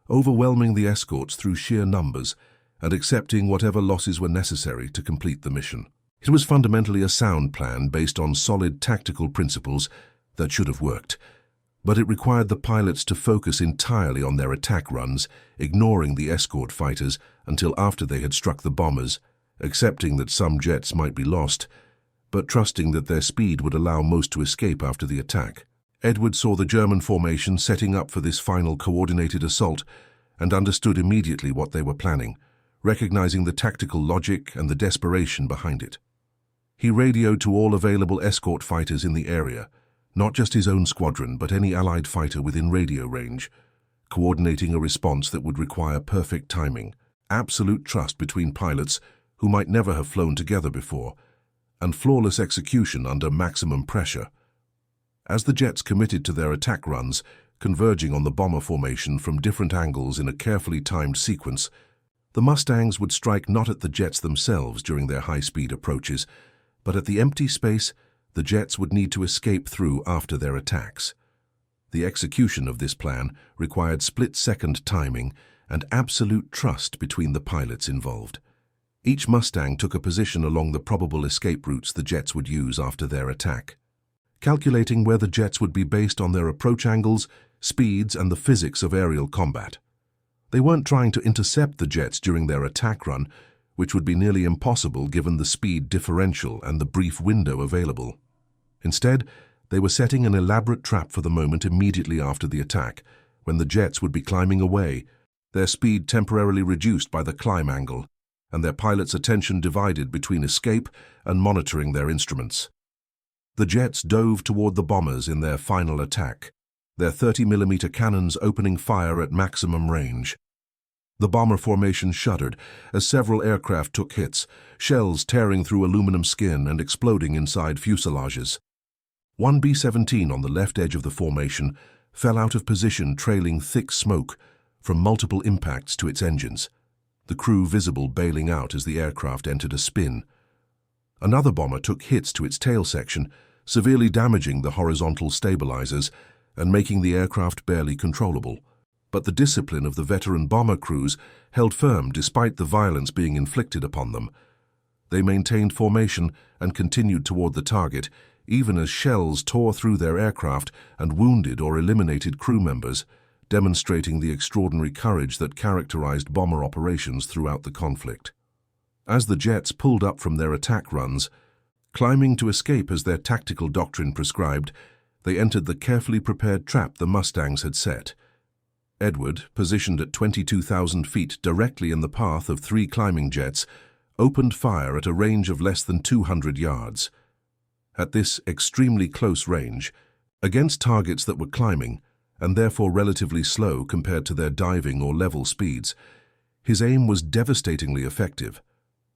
overwhelming the escorts through sheer numbers and accepting whatever losses were necessary to complete the mission. It was fundamentally a sound plan based on solid tactical principles that should have worked, but it required the pilots to focus entirely on their attack runs, ignoring the escort fighters until after they had struck the bombers, accepting that some jets might be lost, but trusting that their speed would allow most to escape after the attack. Edward saw the German formation setting up for this final coordinated assault and understood immediately what they were planning, recognizing the tactical logic and the desperation behind it. He radioed to all available escort fighters in the area, not just his own squadron but any Allied fighter within radio range, coordinating a response that would require perfect timing, absolute trust between pilots who might never have flown together before, and flawless execution under maximum pressure. As the jets committed to their attack runs, converging on the bomber formation from different angles in a carefully timed sequence, the Mustangs would strike not at the jets themselves during their high-speed approaches, but at the empty space the jets would need to escape through after their attacks. The execution of this plan required split-second timing and absolute trust between the pilots involved. Each Mustang took a position along the probable escape routes the jets would use after their attack. calculating where the jets would be based on their approach angles, speeds, and the physics of aerial combat. They weren't trying to intercept the jets during their attack run, which would be nearly impossible given the speed differential and the brief window available. Instead, they were setting an elaborate trap for the moment immediately after the attack, when the jets would be climbing away, their speed temporarily reduced by the climb angle, and their pilots' attention divided between escape and monitoring their instruments. The jets dove toward the bombers in their final attack, their 30mm cannons opening fire at maximum range. The bomber formation shuddered as several aircraft took hits, shells tearing through aluminum skin and exploding inside fuselages. One B-17 on the left edge of the formation fell out of position, trailing thick smoke from multiple impacts to its engines, the crew visible bailing out as the aircraft entered a spin. Another bomber took hits to its tail section, severely damaging the horizontal stabilizers and making the aircraft barely controllable. But the discipline of the veteran bomber crews held firm despite the violence being inflicted upon them. They maintained formation and continued toward the target, even as shells tore through their aircraft and wounded or eliminated crew members, demonstrating the extraordinary courage that characterized bomber operations throughout the conflict. As the jets pulled up from their attack runs, climbing to escape as their tactical doctrine prescribed, they entered the carefully prepared trap the Mustangs had set. Edward, positioned at 22,000 feet directly in the path of 3 climbing jets, opened fire at a range of less than 200 yards. At this extremely close range, against targets that were climbing, and therefore relatively slow compared to their diving or level speeds, his aim was devastatingly effective.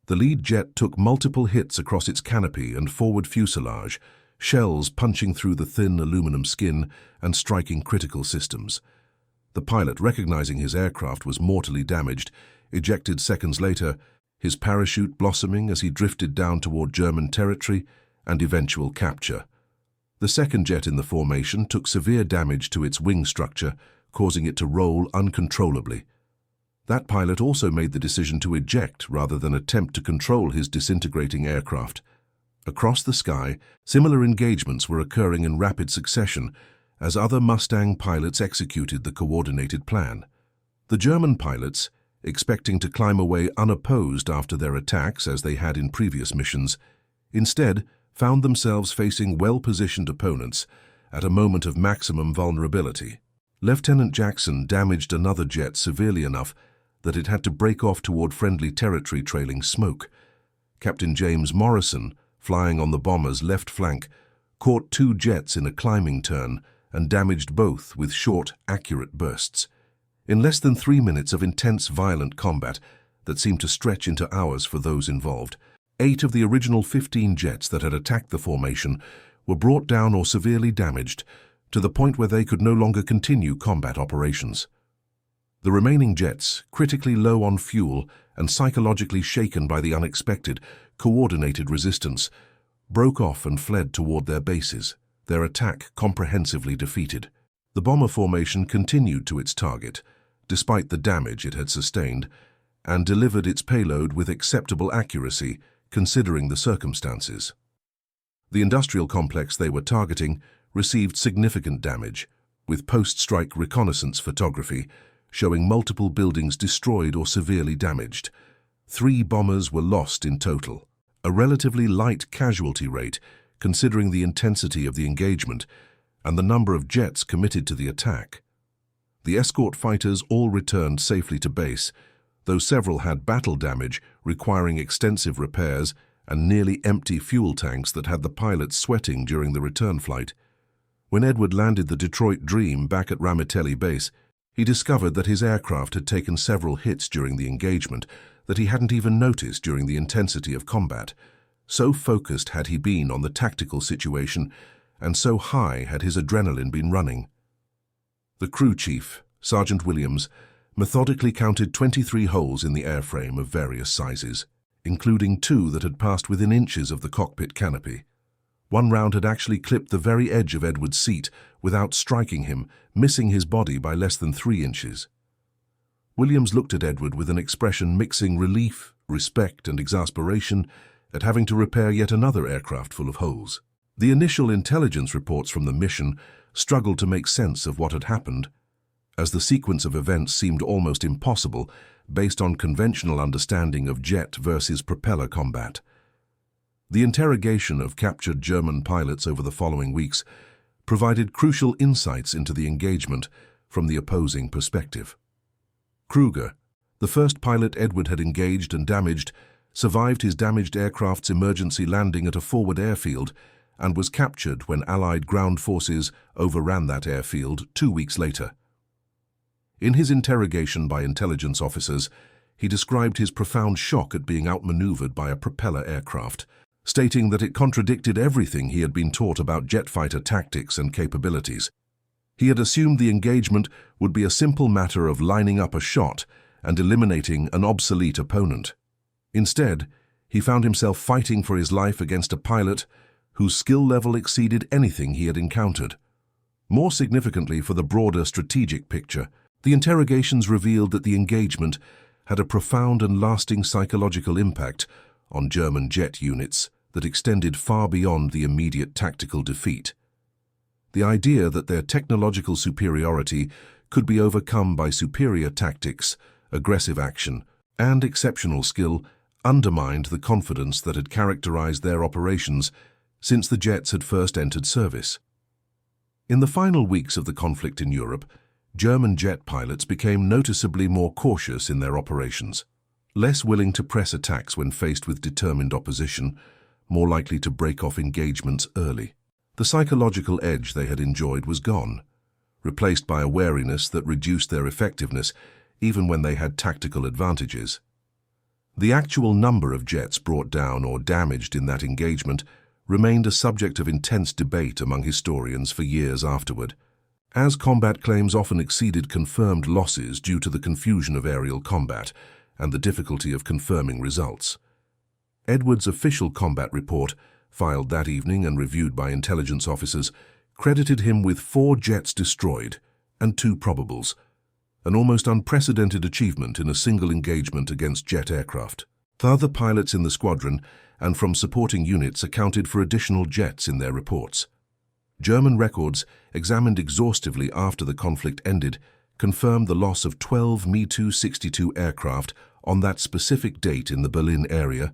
The lead jet took multiple hits across its canopy and forward fuselage, shells punching through the thin aluminum skin and striking critical systems. The pilot, recognizing his aircraft was mortally damaged, ejected seconds later, his parachute blossoming as he drifted down toward German territory and eventual capture. The second jet in the formation took severe damage to its wing structure, causing it to roll uncontrollably. That pilot also made the decision to eject rather than attempt to control his disintegrating aircraft. Across the sky, similar engagements were occurring in rapid succession as other Mustang pilots executed the coordinated plan. The German pilots, expecting to climb away unopposed after their attacks as they had in previous missions, instead found themselves facing well-positioned opponents at a moment of maximum vulnerability. Lieutenant Jackson damaged another jet severely enough that it had to break off toward friendly territory trailing smoke. Captain James Morrison, flying on the bomber's left flank, caught 2 jets in a climbing turn and damaged both with short, accurate bursts. In less than 3 minutes of intense, violent combat that seemed to stretch into hours for those involved, 8 of the original 15 jets that had attacked the formation were brought down or severely damaged to the point where they could no longer continue combat operations. The remaining jets, critically low on fuel and psychologically shaken by the unexpected, coordinated resistance, broke off and fled toward their bases, their attack comprehensively defeated. The bomber formation continued to its target, despite the damage it had sustained, and delivered its payload with acceptable accuracy, considering the circumstances. The industrial complex they were targeting received significant damage, with post-strike reconnaissance photography showing multiple buildings destroyed or severely damaged. 3 bombers were lost in total, a relatively light casualty rate considering the intensity of the engagement and the number of jets committed to the attack. The escort fighters all returned safely to base, though several had battle damage requiring extensive repairs and nearly empty fuel tanks that had the pilots sweating during the return flight. When Edward landed the Detroit Dream back at Ramitelli Base, he discovered that his aircraft had taken several hits during the engagement that he hadn't even noticed during the intensity of combat. So focused had he been on the tactical situation, and so high had his adrenaline been running. The crew chief, Sergeant Williams, methodically counted 23 holes in the airframe of various sizes, including 2 that had passed within inches of the cockpit canopy. One round had actually clipped the very edge of Edward's seat without striking him, missing his body by less than 3 inches. Williams looked at Edward with an expression mixing relief, respect, and exasperation at having to repair yet another aircraft full of holes. The initial intelligence reports from the mission struggled to make sense of what had happened, as the sequence of events seemed almost impossible based on conventional understanding of jet versus propeller combat. The interrogation of captured German pilots over the following weeks provided crucial insights into the engagement from the opposing perspective. Kruger, the first pilot Edward had engaged and damaged, survived his damaged aircraft's emergency landing at a forward airfield and was captured when Allied ground forces overran that airfield 2 weeks later. In his interrogation by intelligence officers, he described his profound shock at being outmaneuvered by a propeller aircraft, stating that it contradicted everything he had been taught about jet fighter tactics and capabilities. He had assumed the engagement would be a simple matter of lining up a shot and eliminating an obsolete opponent. Instead, he found himself fighting for his life against a pilot whose skill level exceeded anything he had encountered. More significantly for the broader strategic picture, the interrogations revealed that the engagement had a profound and lasting psychological impact on German jet units that extended far beyond the immediate tactical defeat. The idea that their technological superiority could be overcome by superior tactics, aggressive action, and exceptional skill undermined the confidence that had characterized their operations since the jets had first entered service. In the final weeks of the conflict in Europe, German jet pilots became noticeably more cautious in their operations, less willing to press attacks when faced with determined opposition, more likely to break off engagements early. The psychological edge they had enjoyed was gone, replaced by a wariness that reduced their effectiveness even when they had tactical advantages. The actual number of jets brought down or damaged in that engagement remained a subject of intense debate among historians for years afterward, as combat claims often exceeded confirmed losses due to the confusion of aerial combat and the difficulty of confirming results. Edward's official combat report, filed that evening and reviewed by intelligence officers, credited him with 4 jets destroyed and 2 probables, an almost unprecedented achievement in a single engagement against jet aircraft. Other pilots in the squadron and from supporting units accounted for additional jets in their reports. German records, examined exhaustively after the conflict ended, confirmed the loss of 12 Me-262 aircraft on that specific date in the Berlin area,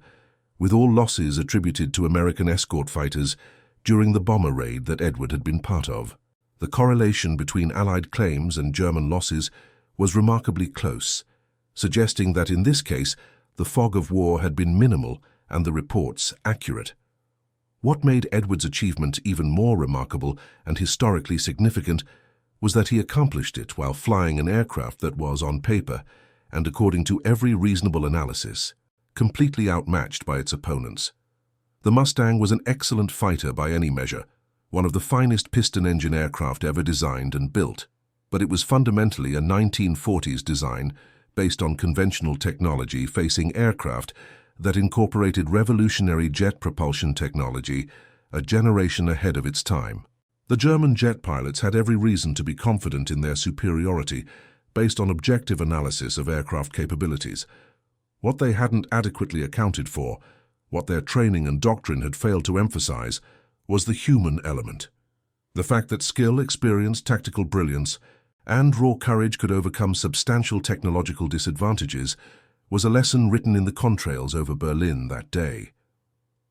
with all losses attributed to American escort fighters during the bomber raid that Edward had been part of. The correlation between Allied claims and German losses was remarkably close, suggesting that in this case the fog of war had been minimal and the reports accurate. What made Edward's achievement even more remarkable and historically significant was that he accomplished it while flying an aircraft that was, on paper, and according to every reasonable analysis, completely outmatched by its opponents. The Mustang was an excellent fighter by any measure, one of the finest piston-engine aircraft ever designed and built, but it was fundamentally a 1940s design based on conventional technology facing aircraft that incorporated revolutionary jet propulsion technology a generation ahead of its time. The German jet pilots had every reason to be confident in their superiority based on objective analysis of aircraft capabilities. What they hadn't adequately accounted for, what their training and doctrine had failed to emphasize, was the human element. The fact that skill, experience, tactical brilliance, and raw courage could overcome substantial technological disadvantages was a lesson written in the contrails over Berlin that day.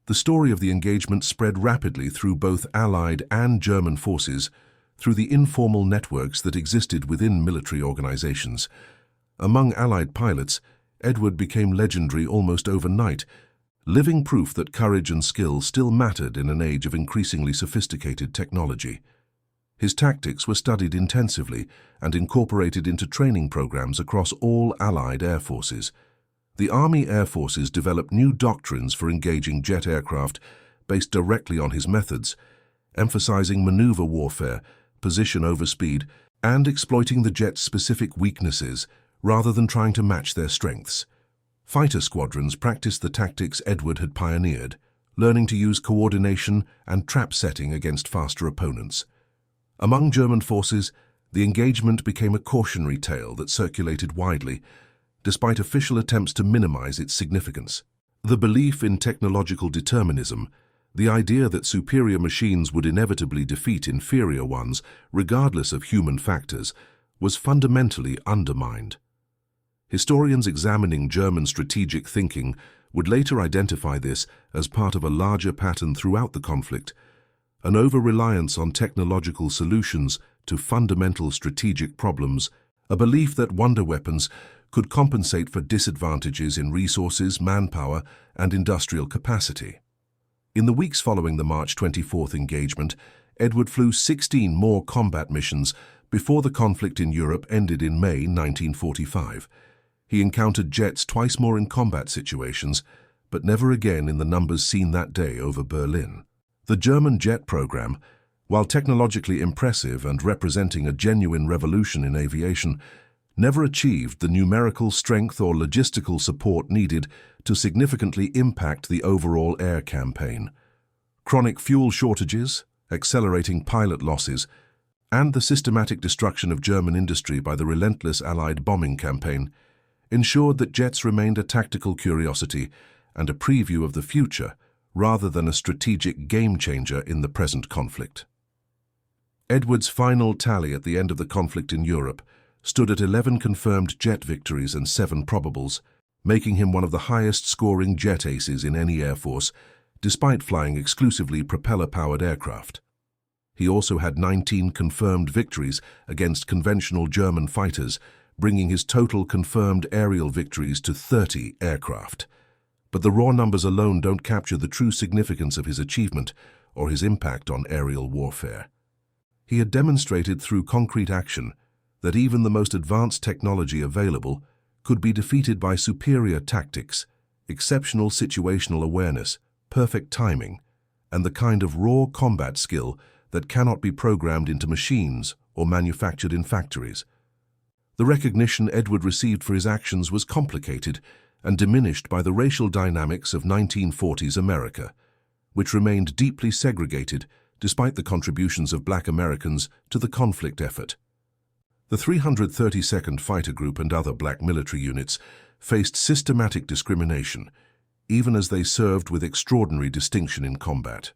The story of the engagement spread rapidly through both Allied and German forces through the informal networks that existed within military organizations. Among Allied pilots, Edward became legendary almost overnight, living proof that courage and skill still mattered in an age of increasingly sophisticated technology. His tactics were studied intensively and incorporated into training programs across all Allied air forces. The Army Air Forces developed new doctrines for engaging jet aircraft based directly on his methods, emphasizing maneuver warfare, position over speed, and exploiting the jet's specific weaknesses rather than trying to match their strengths. Fighter squadrons practiced the tactics Edward had pioneered, learning to use coordination and trap setting against faster opponents. Among German forces, the engagement became a cautionary tale that circulated widely, despite official attempts to minimize its significance. The belief in technological determinism, The idea that superior machines would inevitably defeat inferior ones, regardless of human factors, was fundamentally undermined. Historians examining German strategic thinking would later identify this as part of a larger pattern throughout the conflict, an over-reliance on technological solutions to fundamental strategic problems, a belief that wonder weapons could compensate for disadvantages in resources, manpower, and industrial capacity. In the weeks following the March 24th engagement, Edward flew 16 more combat missions before the conflict in Europe ended in May 1945. He encountered jets twice more in combat situations, but never again in the numbers seen that day over Berlin. The German jet program, while technologically impressive and representing a genuine revolution in aviation, never achieved the numerical strength or logistical support needed to significantly impact the overall air campaign. Chronic fuel shortages, accelerating pilot losses, and the systematic destruction of German industry by the relentless Allied bombing campaign ensured that jets remained a tactical curiosity and a preview of the future rather than a strategic game-changer in the present conflict. Edward's final tally at the end of the conflict in Europe stood at 11 confirmed jet victories and 7 probables, making him one of the highest-scoring jet aces in any air force, despite flying exclusively propeller-powered aircraft. He also had 19 confirmed victories against conventional German fighters, bringing his total confirmed aerial victories to 30 aircraft. But the raw numbers alone don't capture the true significance of his achievement or his impact on aerial warfare. He had demonstrated through concrete action that even the most advanced technology available could be defeated by superior tactics, exceptional situational awareness, perfect timing, and the kind of raw combat skill that cannot be programmed into machines or manufactured in factories. The recognition Edward received for his actions was complicated and diminished by the racial dynamics of 1940s America, which remained deeply segregated despite the contributions of Black Americans to the conflict effort. The 332nd Fighter Group and other black military units faced systematic discrimination, even as they served with extraordinary distinction in combat.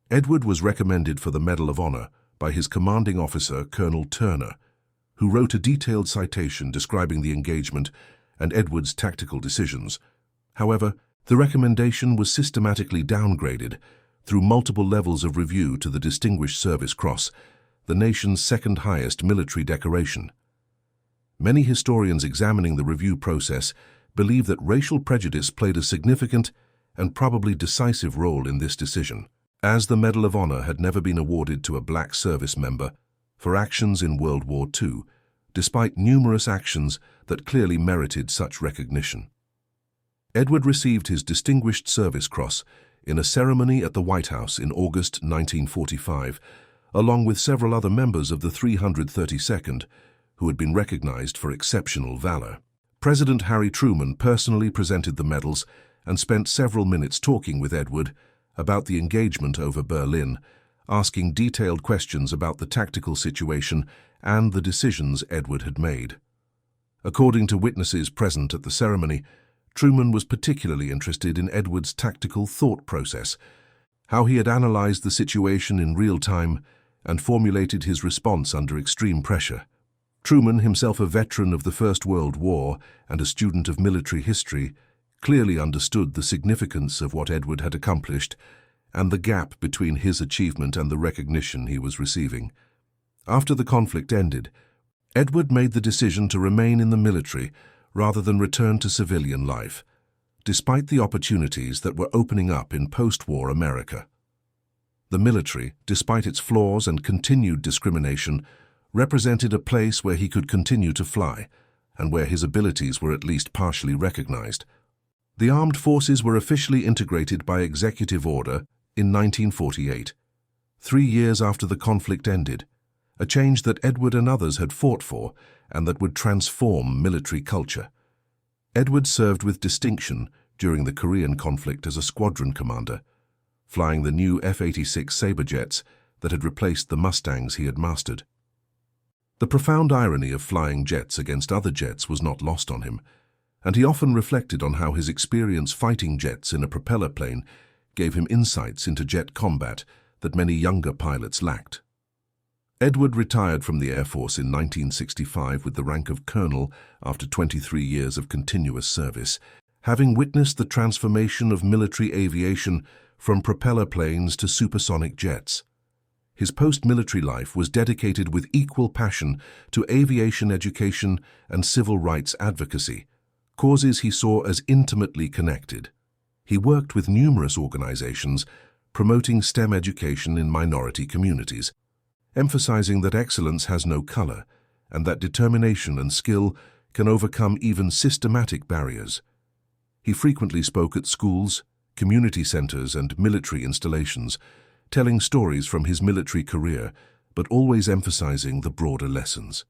Edward was recommended for the Medal of Honor by his commanding officer, Colonel Turner, who wrote a detailed citation describing the engagement and Edward's tactical decisions. However, the recommendation was systematically downgraded through multiple levels of review to the Distinguished Service Cross, the nation's second highest military decoration. Many historians examining the review process believe that racial prejudice played a significant and probably decisive role in this decision, as the Medal of Honor had never been awarded to a black service member for actions in World War II, despite numerous actions that clearly merited such recognition. Edward received his Distinguished Service Cross in a ceremony at the White House in August 1945, along with several other members of the 332nd, who had been recognized for exceptional valor. President Harry Truman personally presented the medals and spent several minutes talking with Edward about the engagement over Berlin, asking detailed questions about the tactical situation and the decisions Edward had made. According to witnesses present at the ceremony, Truman was particularly interested in Edward's tactical thought process, how he had analyzed the situation in real time and formulated his response under extreme pressure. Truman, himself a veteran of the First World War and a student of military history, clearly understood the significance of what Edward had accomplished and the gap between his achievement and the recognition he was receiving. After the conflict ended, Edward made the decision to remain in the military rather than return to civilian life, despite the opportunities that were opening up in post-war America. The military, despite its flaws and continued discrimination, represented a place where he could continue to fly and where his abilities were at least partially recognized. The armed forces were officially integrated by executive order in 1948, 3 years after the conflict ended, a change that Edward and others had fought for and that would transform military culture. Edward served with distinction during the Korean conflict as a squadron commander, flying the new F-86 Sabre jets that had replaced the Mustangs he had mastered. The profound irony of flying jets against other jets was not lost on him, and he often reflected on how his experience fighting jets in a propeller plane gave him insights into jet combat that many younger pilots lacked. Edward retired from the Air Force in 1965 with the rank of colonel after 23 years of continuous service, having witnessed the transformation of military aviation from propeller planes to supersonic jets. His post-military life was dedicated with equal passion to aviation education and civil rights advocacy, causes he saw as intimately connected. He worked with numerous organizations promoting STEM education in minority communities, emphasizing that excellence has no color and that determination and skill can overcome even systematic barriers. He frequently spoke at schools, community centers, and military installations, telling stories from his military career, but always emphasizing the broader lessons.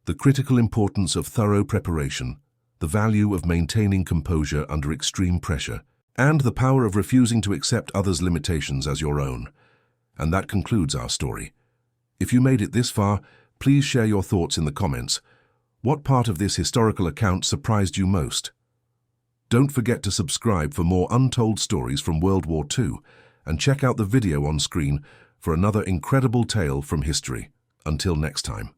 The critical importance of thorough preparation, the value of maintaining composure under extreme pressure, and the power of refusing to accept others' limitations as your own. And that concludes our story. If you made it this far, please share your thoughts in the comments. What part of this historical account surprised you most? Don't forget to subscribe for more untold stories from World War II, and check out the video on screen for another incredible tale from history. Until next time.